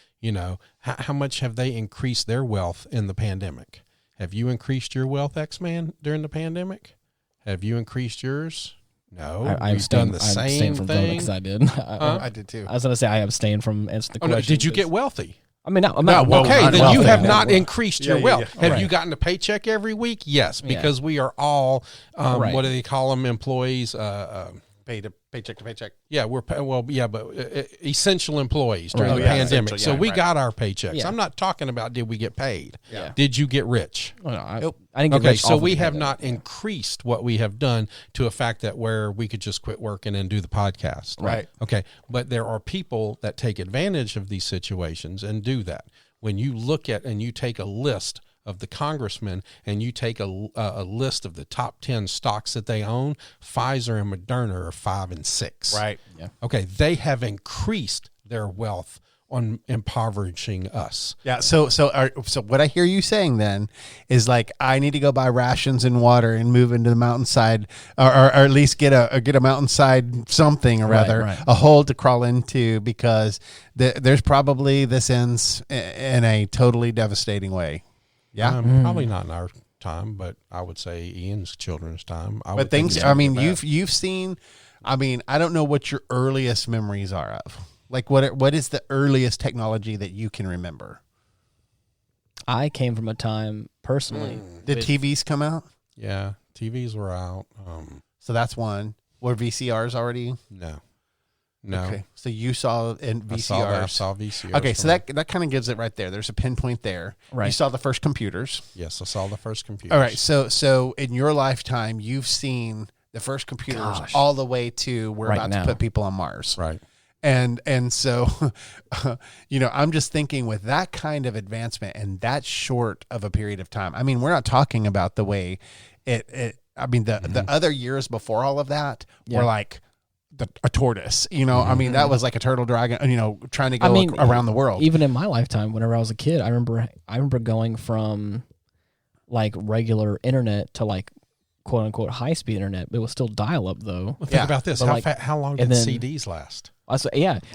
how much have they increased their wealth in the pandemic? Have you increased your wealth, X-Man, during the pandemic? Have you increased yours? No, I've done the same thing. Because I did. I did too. I was going to say I abstained from answering the question. No, did you get wealthy? I mean, okay, then you have not increased your wealth. Have you gotten a paycheck every week? Yes, because we are all, what do they call them, employees? Paycheck to paycheck. Yeah, essential employees during the pandemic. So we got our paychecks. Yeah. I'm not talking about did we get paid. Yeah. Did you get rich? Well, no, I didn't get rich. So we have not increased what we have done to a fact that where we could just quit working and do the podcast. Right. Okay. But there are people that take advantage of these situations and do that. When you look at and you take a list of the congressmen and you take a list of the top 10 stocks that they own, Pfizer and Moderna are 5 and 6. Right. Yeah. Okay. They have increased their wealth on impoverishing us. Yeah. So what I hear you saying then is like, I need to go buy rations and water and move into the mountainside, or at least get a mountainside something or rather a hole to crawl into, because there's probably this ends in a totally devastating way. Yeah. Probably not in our time, but I would say Ian's children's time. But things, I mean, you've seen, I mean, I don't know what your earliest memories are of. Like, what is the earliest technology that you can remember? I came from a time personally. Did TVs come out? Yeah, TVs were out. So that's one. Were VCRs already? No. Okay, so you saw in VCRs. I saw VCRs. Okay, so that kind of gives it right there. There's a pinpoint there. Right. You saw the first computers. Yes, I saw the first computers. All right, so in your lifetime, you've seen the first computers all the way to we're about to put people on Mars. Right. And so, I'm just thinking with that kind of advancement and that short of a period of time. I mean, we're not talking about the way I mean, the other years before all of that were like a tortoise, I mean, that was like a turtle dragon, trying to go around the world. Even in my lifetime, whenever I was a kid, I remember going from like regular internet to like quote unquote high speed internet. It was still dial up though. Well, think about this. How long did CDs last? I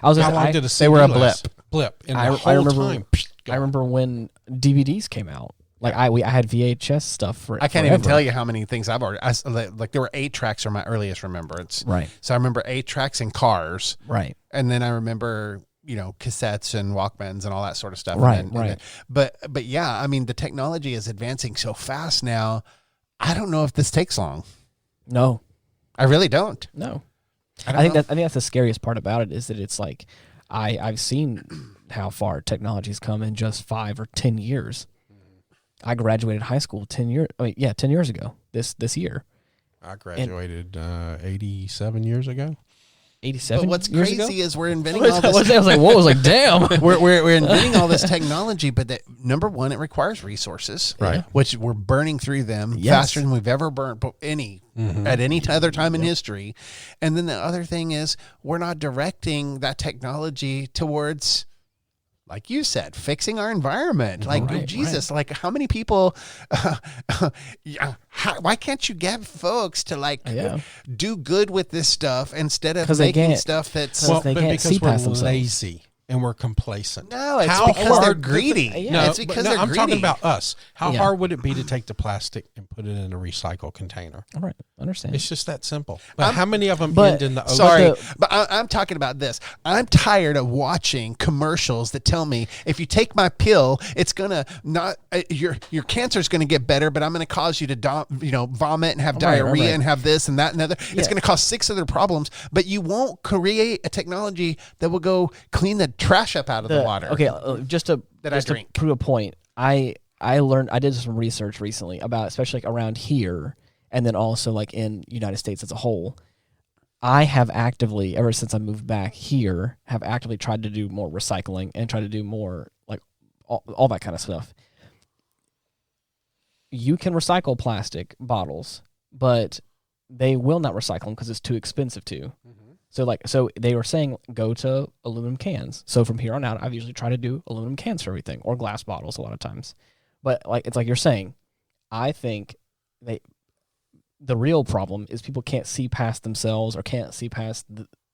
was how long did a CD they were a last? Blip. And I remember when DVDs came out. Like I had VHS stuff for. I can't even tell you how many things I've already. Like there were 8 tracks from my earliest remembrance. Right. So I remember 8 tracks in cars. Right. And then I remember cassettes and Walkmans and all that sort of stuff. Right. And then, but yeah, I mean the technology is advancing so fast now. I don't know if this takes long. No, I really don't. No. I think that's the scariest part about it is that it's like I've seen how far technology's come in just 5 or 10 years. I graduated high school 10 years ago. This year. I graduated 87 years ago. 87. But what's crazy ago? Is we're inventing all this. I was like, what? I was like, damn. we're inventing all this technology, but number one, it requires resources, right? Which we're burning through them faster than we've ever burnt at any other time in history. And then the other thing is we're not directing that technology towards, like you said, fixing our environment. Like, Jesus, like how many people, why can't you get folks to do good with this stuff instead of making stuff that's... Well, because we're lazy and we're complacent. No, it's because they're greedy. No, it's because they're I'm greedy. talking about us. How hard would it be to take the plastic and put it in a recycle container? All right, I understand. It's just that simple. But how many of them end in the ocean? Sorry, but I'm talking about this. I'm tired of watching commercials that tell me if you take my pill, it's gonna not your cancer's gonna get better, but I'm gonna cause you to vomit and have diarrhea and have this and that and other. It's gonna cause 6 other problems, but you won't create a technology that will go clean the trash up out of the water. Okay, just to prove a point, I did some research recently about, especially like around here, and then also like in United States as a whole. I have actively, ever since I moved back here, have actively tried to do more recycling and try to do more like all that kind of stuff. You can recycle plastic bottles, but they will not recycle them because it's too expensive to. So they were saying go to aluminum cans. So from here on out, I've usually tried to do aluminum cans for everything, or glass bottles a lot of times. But like it's like you're saying, I think the real problem is people can't see past themselves or can't see past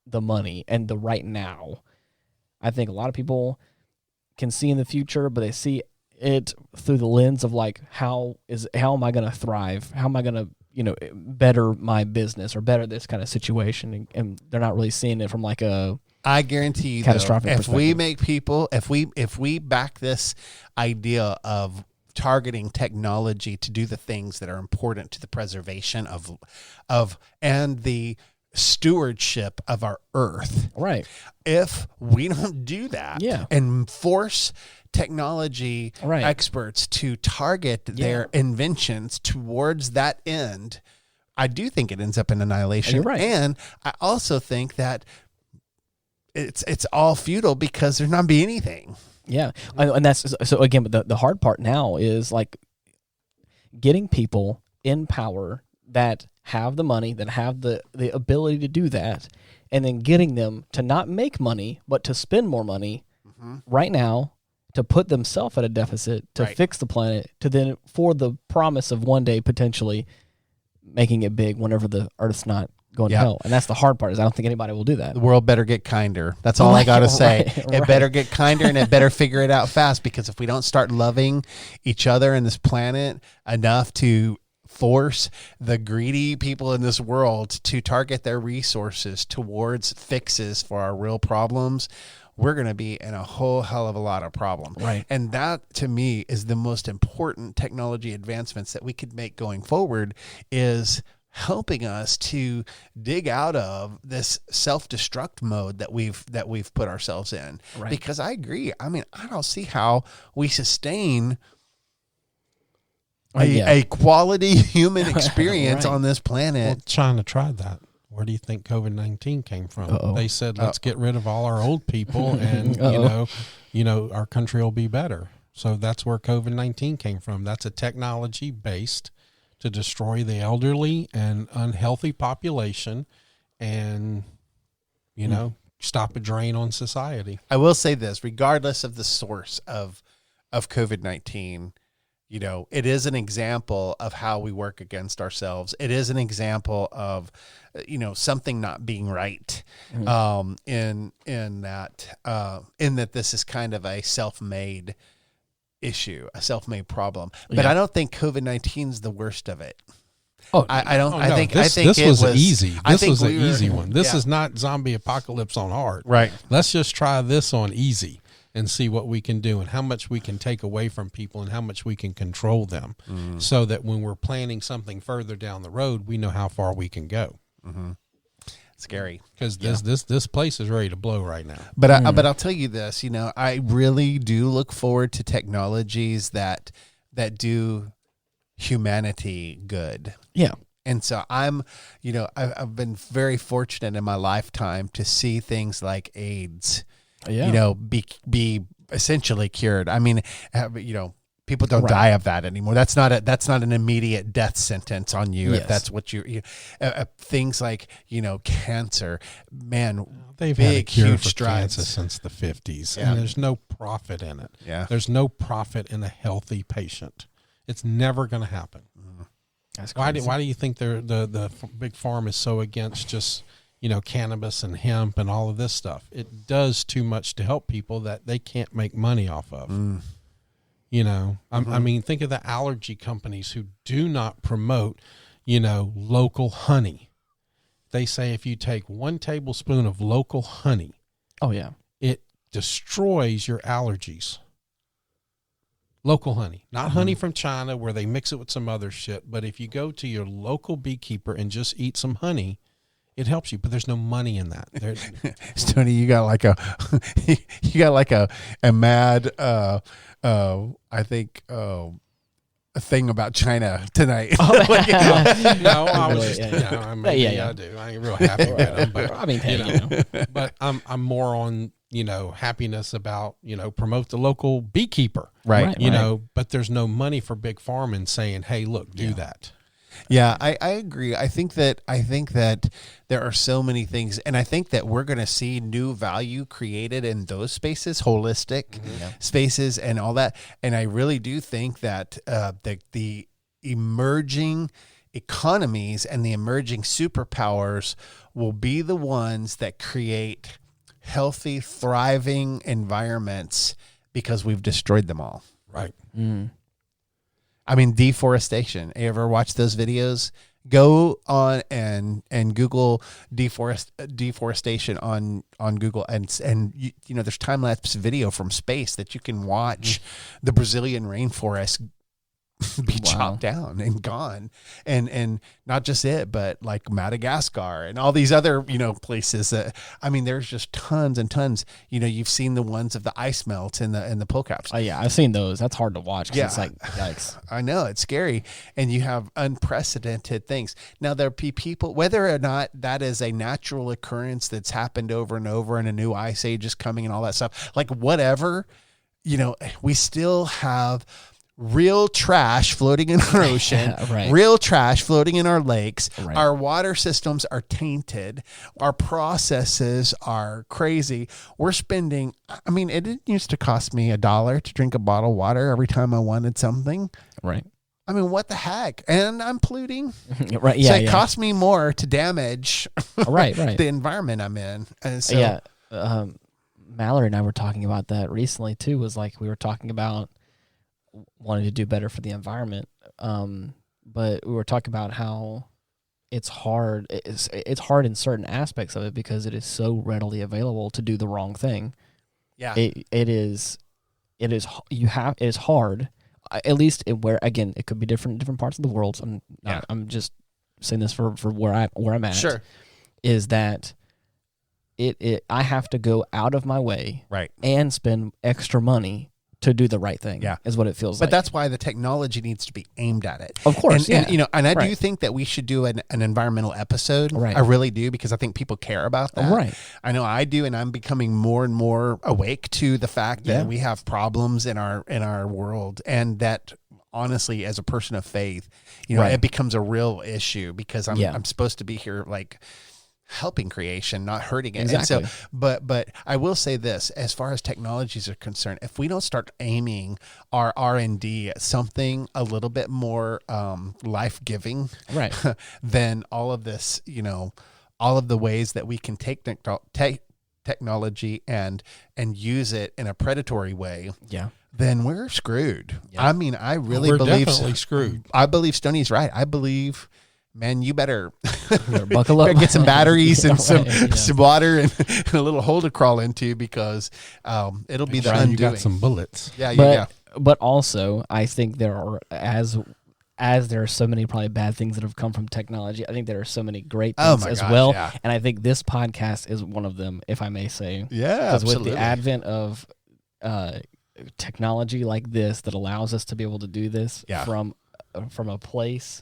the money and the right now. I think a lot of people can see in the future, but they see it through the lens of like how am I going to thrive? How am I going to better my business or better this kind of situation, and they're not really seeing it from like a. I guarantee you, catastrophic if we make people, if we back this idea of targeting technology to do the things that are important to the preservation of and the stewardship of our earth, right? If we don't do that, and force technology experts to target their inventions towards that end, I do think it ends up in annihilation. You're right. And I also think that it's all futile because there's not be anything. Yeah. And that's so again, but the hard part now is like getting people in power that have the money, that have the ability to do that, and then getting them to not make money, but to spend more money right now to put themselves at a deficit to fix the planet, to then for the promise of one day potentially making it big whenever the Earth's not going to hell. And that's the hard part, is I don't think anybody will do that. The world better get kinder. That's all I got to say. It better get kinder, and it better figure it out fast, because if we don't start loving each other and this planet enough to force the greedy people in this world to target their resources towards fixes for our real problems, we're going to be in a whole hell of a lot of problems. Right. And that, to me, is the most important technology advancements that we could make going forward, is helping us to dig out of this self-destruct mode that we've put ourselves in. Right. Because I agree. I mean, I don't see how we sustain a quality human experience on this planet. Well, China tried that. Where do you think COVID-19 came from? Uh-oh. They said, let's get rid of all our old people, and you know, our country will be better. So that's where COVID-19 came from. That's a technology based to destroy the elderly and unhealthy population, and you know, stop a drain on society. I will say this, regardless of the source of COVID-19, you know, it is an example of how we work against ourselves. It is an example of, you know, something not being right, in that this is kind of a self-made issue, a self-made problem. But I don't think COVID-19 is the worst of it. I don't. I think this was easy. This was an easy one. This is not zombie apocalypse on hard. Right. Let's just try this on easy and see what we can do, and how much we can take away from people, and how much we can control them, so that when we're planning something further down the road, we know how far we can go. Scary, because this place is ready to blow right now. But I'll tell you this, you know, I really do look forward to technologies that do humanity good. Yeah. And so I've been very fortunate in my lifetime to see things like AIDS, you know, be essentially cured. I mean, you know, people don't die of that anymore. That's not an immediate death sentence on you. If that's what things like, you know, cancer, man, they've had a cure for cancer since the 50s, and there's no profit in it. Yeah. There's no profit in a healthy patient. It's never going to happen. That's why do you think the big pharma is so against just, you know, cannabis and hemp and all of this stuff? It does too much to help people that they can't make money off of. You know, I mean, think of the allergy companies who do not promote, you know, local honey. They say if you take 1 tablespoon of local honey, it destroys your allergies. Local honey, not honey from China where they mix it with some other shit. But if you go to your local beekeeper and just eat some honey, it helps you. But there's no money in that. Stoney, you got like a mad, I think, a thing about China tonight. No, I was just, I do. I ain't real happy with them, but I mean, hey, you know. But I'm more on, you know, happiness about, you know, promote the local beekeeper, right? You know, but there's no money for big pharma saying, hey, look, do that. Yeah, I agree. I think that there are so many things, and I think that we're going to see new value created in those spaces, holistic spaces and all that. And I really do think that the emerging economies and the emerging superpowers will be the ones that create healthy, thriving environments, because we've destroyed them all. Right. I mean, deforestation. You ever watch those videos? Go on and Google deforestation on Google, and you know, there's time lapse video from space that you can watch the Brazilian rainforest be chopped down and gone, and not just it, but like Madagascar and all these other, you know, places that, I mean, there's just tons and tons. You know, you've seen the ones of the ice melt in the pole caps. Oh yeah, I've seen those. That's hard to watch. It's like, yikes. I know, it's scary, and you have unprecedented things. Now there be people, whether or not that is a natural occurrence that's happened over and over, and a new ice age is coming and all that stuff, like whatever, you know, we still have real trash floating in our ocean, real trash floating in our lakes. Right. Our water systems are tainted. Our processes are crazy. We're spending, I mean, it used to cost me $1 to drink a bottle of water every time I wanted something. Right. I mean, what the heck? And I'm polluting. Right. Yeah. So it costs me more to damage right. the environment I'm in. And so, Mallory and I were talking about that recently too, was like, we were talking about wanting to do better for the environment. But we were talking about how it's hard. It's hard in certain aspects of it because it is so readily available to do the wrong thing. Yeah. It is hard. At least where, again, it could be different in different parts of the world. So I'm just saying this for where I'm at. Sure. Is that I have to go out of my way, right, and spend extra money to do the right thing. Yeah, is what it feels like. But that's why the technology needs to be aimed at it. Of course, and I do think that we should do an environmental episode. Right. I really do, because I think people care about that. Right. I know I do, and I'm becoming more and more awake to the fact that we have problems in our world, and that honestly, as a person of faith, it becomes a real issue, because I'm supposed to be here like helping creation, not hurting it. Exactly. And so, but I will say this, as far as technologies are concerned, if we don't start aiming our R&D at something a little bit more life-giving, right, then all of this, all of the ways that we can take technology and use it in a predatory way, then we're screwed. I mean, I really believe definitely screwed. I believe Stoney's right. I believe, man, you better buckle up, get some batteries and some water and a little hole to crawl into, because it'll be the undoing. You got some bullets. But also, I think there are, as there are so many probably bad things that have come from technology, I think there are so many great things well. Yeah. And I think this podcast is one of them, if I may say. Yeah, because with the advent of technology like this that allows us to be able to do this from a place.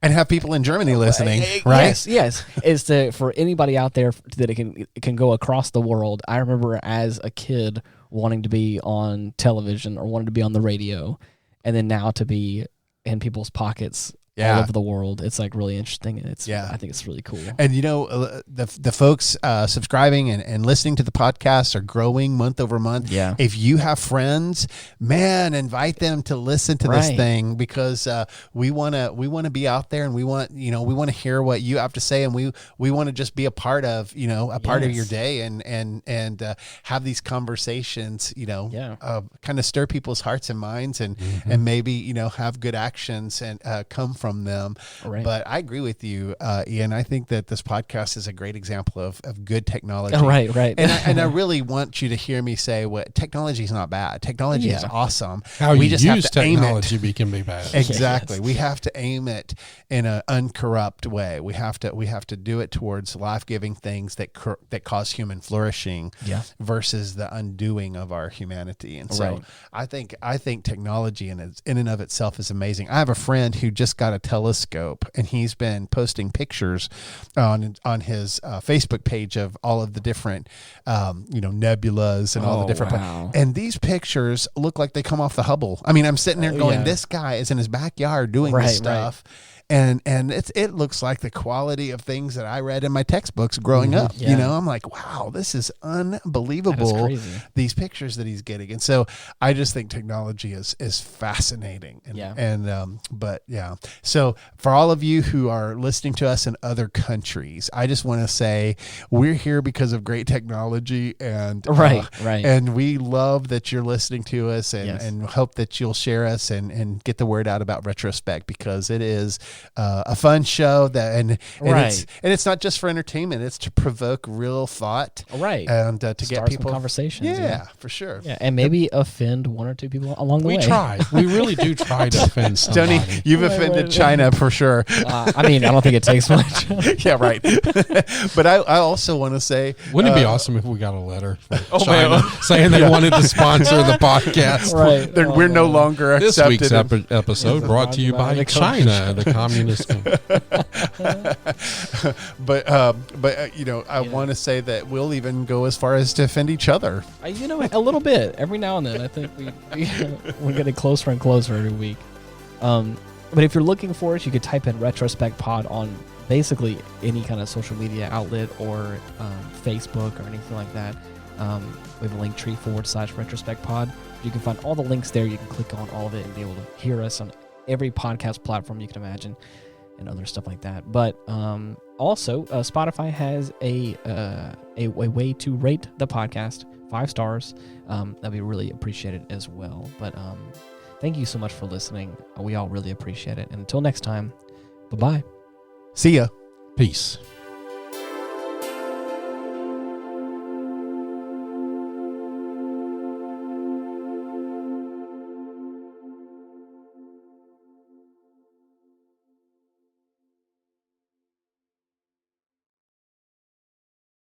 And have people in Germany listening, right? Yes. Is for anybody out there that it can go across the world. I remember as a kid wanting to be on television or wanting to be on the radio, and then now to be in people's pockets all over the world. It's like really interesting, and I think it's really cool. And the folks subscribing and listening to the podcast are growing month over month. Yeah. If you have friends, man, invite them to listen to this thing, because we want to be out there, and we want to hear what you have to say, and we want to just be a part of part of your day, and have these conversations, kind of stir people's hearts and minds, and maybe have good actions and come from them. Right. But I agree with you, Ian. I think that this podcast is a great example of good technology. Right. And I really want you to hear me say, technology is not bad. Technology is awesome. How we just use technology can be bad. Exactly. We have to aim it in an uncorrupt way. We have to do it towards life-giving things that cause human flourishing, versus the undoing of our humanity. And so I think technology in and of itself is amazing. I have a friend who just got a telescope, and he's been posting pictures on his Facebook page of all of the different nebulas and all the different and these pictures look like they come off the Hubble. I mean, I'm sitting there going, this guy is in his backyard doing this stuff. And it looks like the quality of things that I read in my textbooks growing up. I'm like, wow, this is unbelievable. That is crazy. These pictures that he's getting. And so I just think technology is fascinating. So for all of you who are listening to us in other countries, I just want to say we're here because of great technology, and and we love that you're listening to us, and hope that you'll share us and get the word out about Retrospect, because it is a fun show it's not just for entertainment, it's to provoke real thought, and to start get people some conversations, for sure, and maybe offend one or two people along the way. We try. We really do try to offend somebody. Tony, you've offended China for sure. I mean, I don't think it takes much. Yeah, right. But I also want to say, wouldn't it be awesome if we got a letter from China saying they wanted to sponsor the podcast? We're no longer this accepted. This week's episode brought to you by China, the communist. But I want to say that we'll even go as far as to defend each other. A little bit every now and then. I think we're getting closer and closer every week. But if you're looking for us, you could type in Retrospect Pod on basically any kind of social media outlet or Facebook or anything like that. We have a link tree /Retrospect Pod. You can find all the links there. You can click on all of it and be able to hear us on every podcast platform you can imagine and other stuff like that. But also, Spotify has a way to rate the podcast 5 stars. That'd be really appreciated as well. But thank you so much for listening. We all really appreciate it. And until next time, bye-bye. See ya. Peace.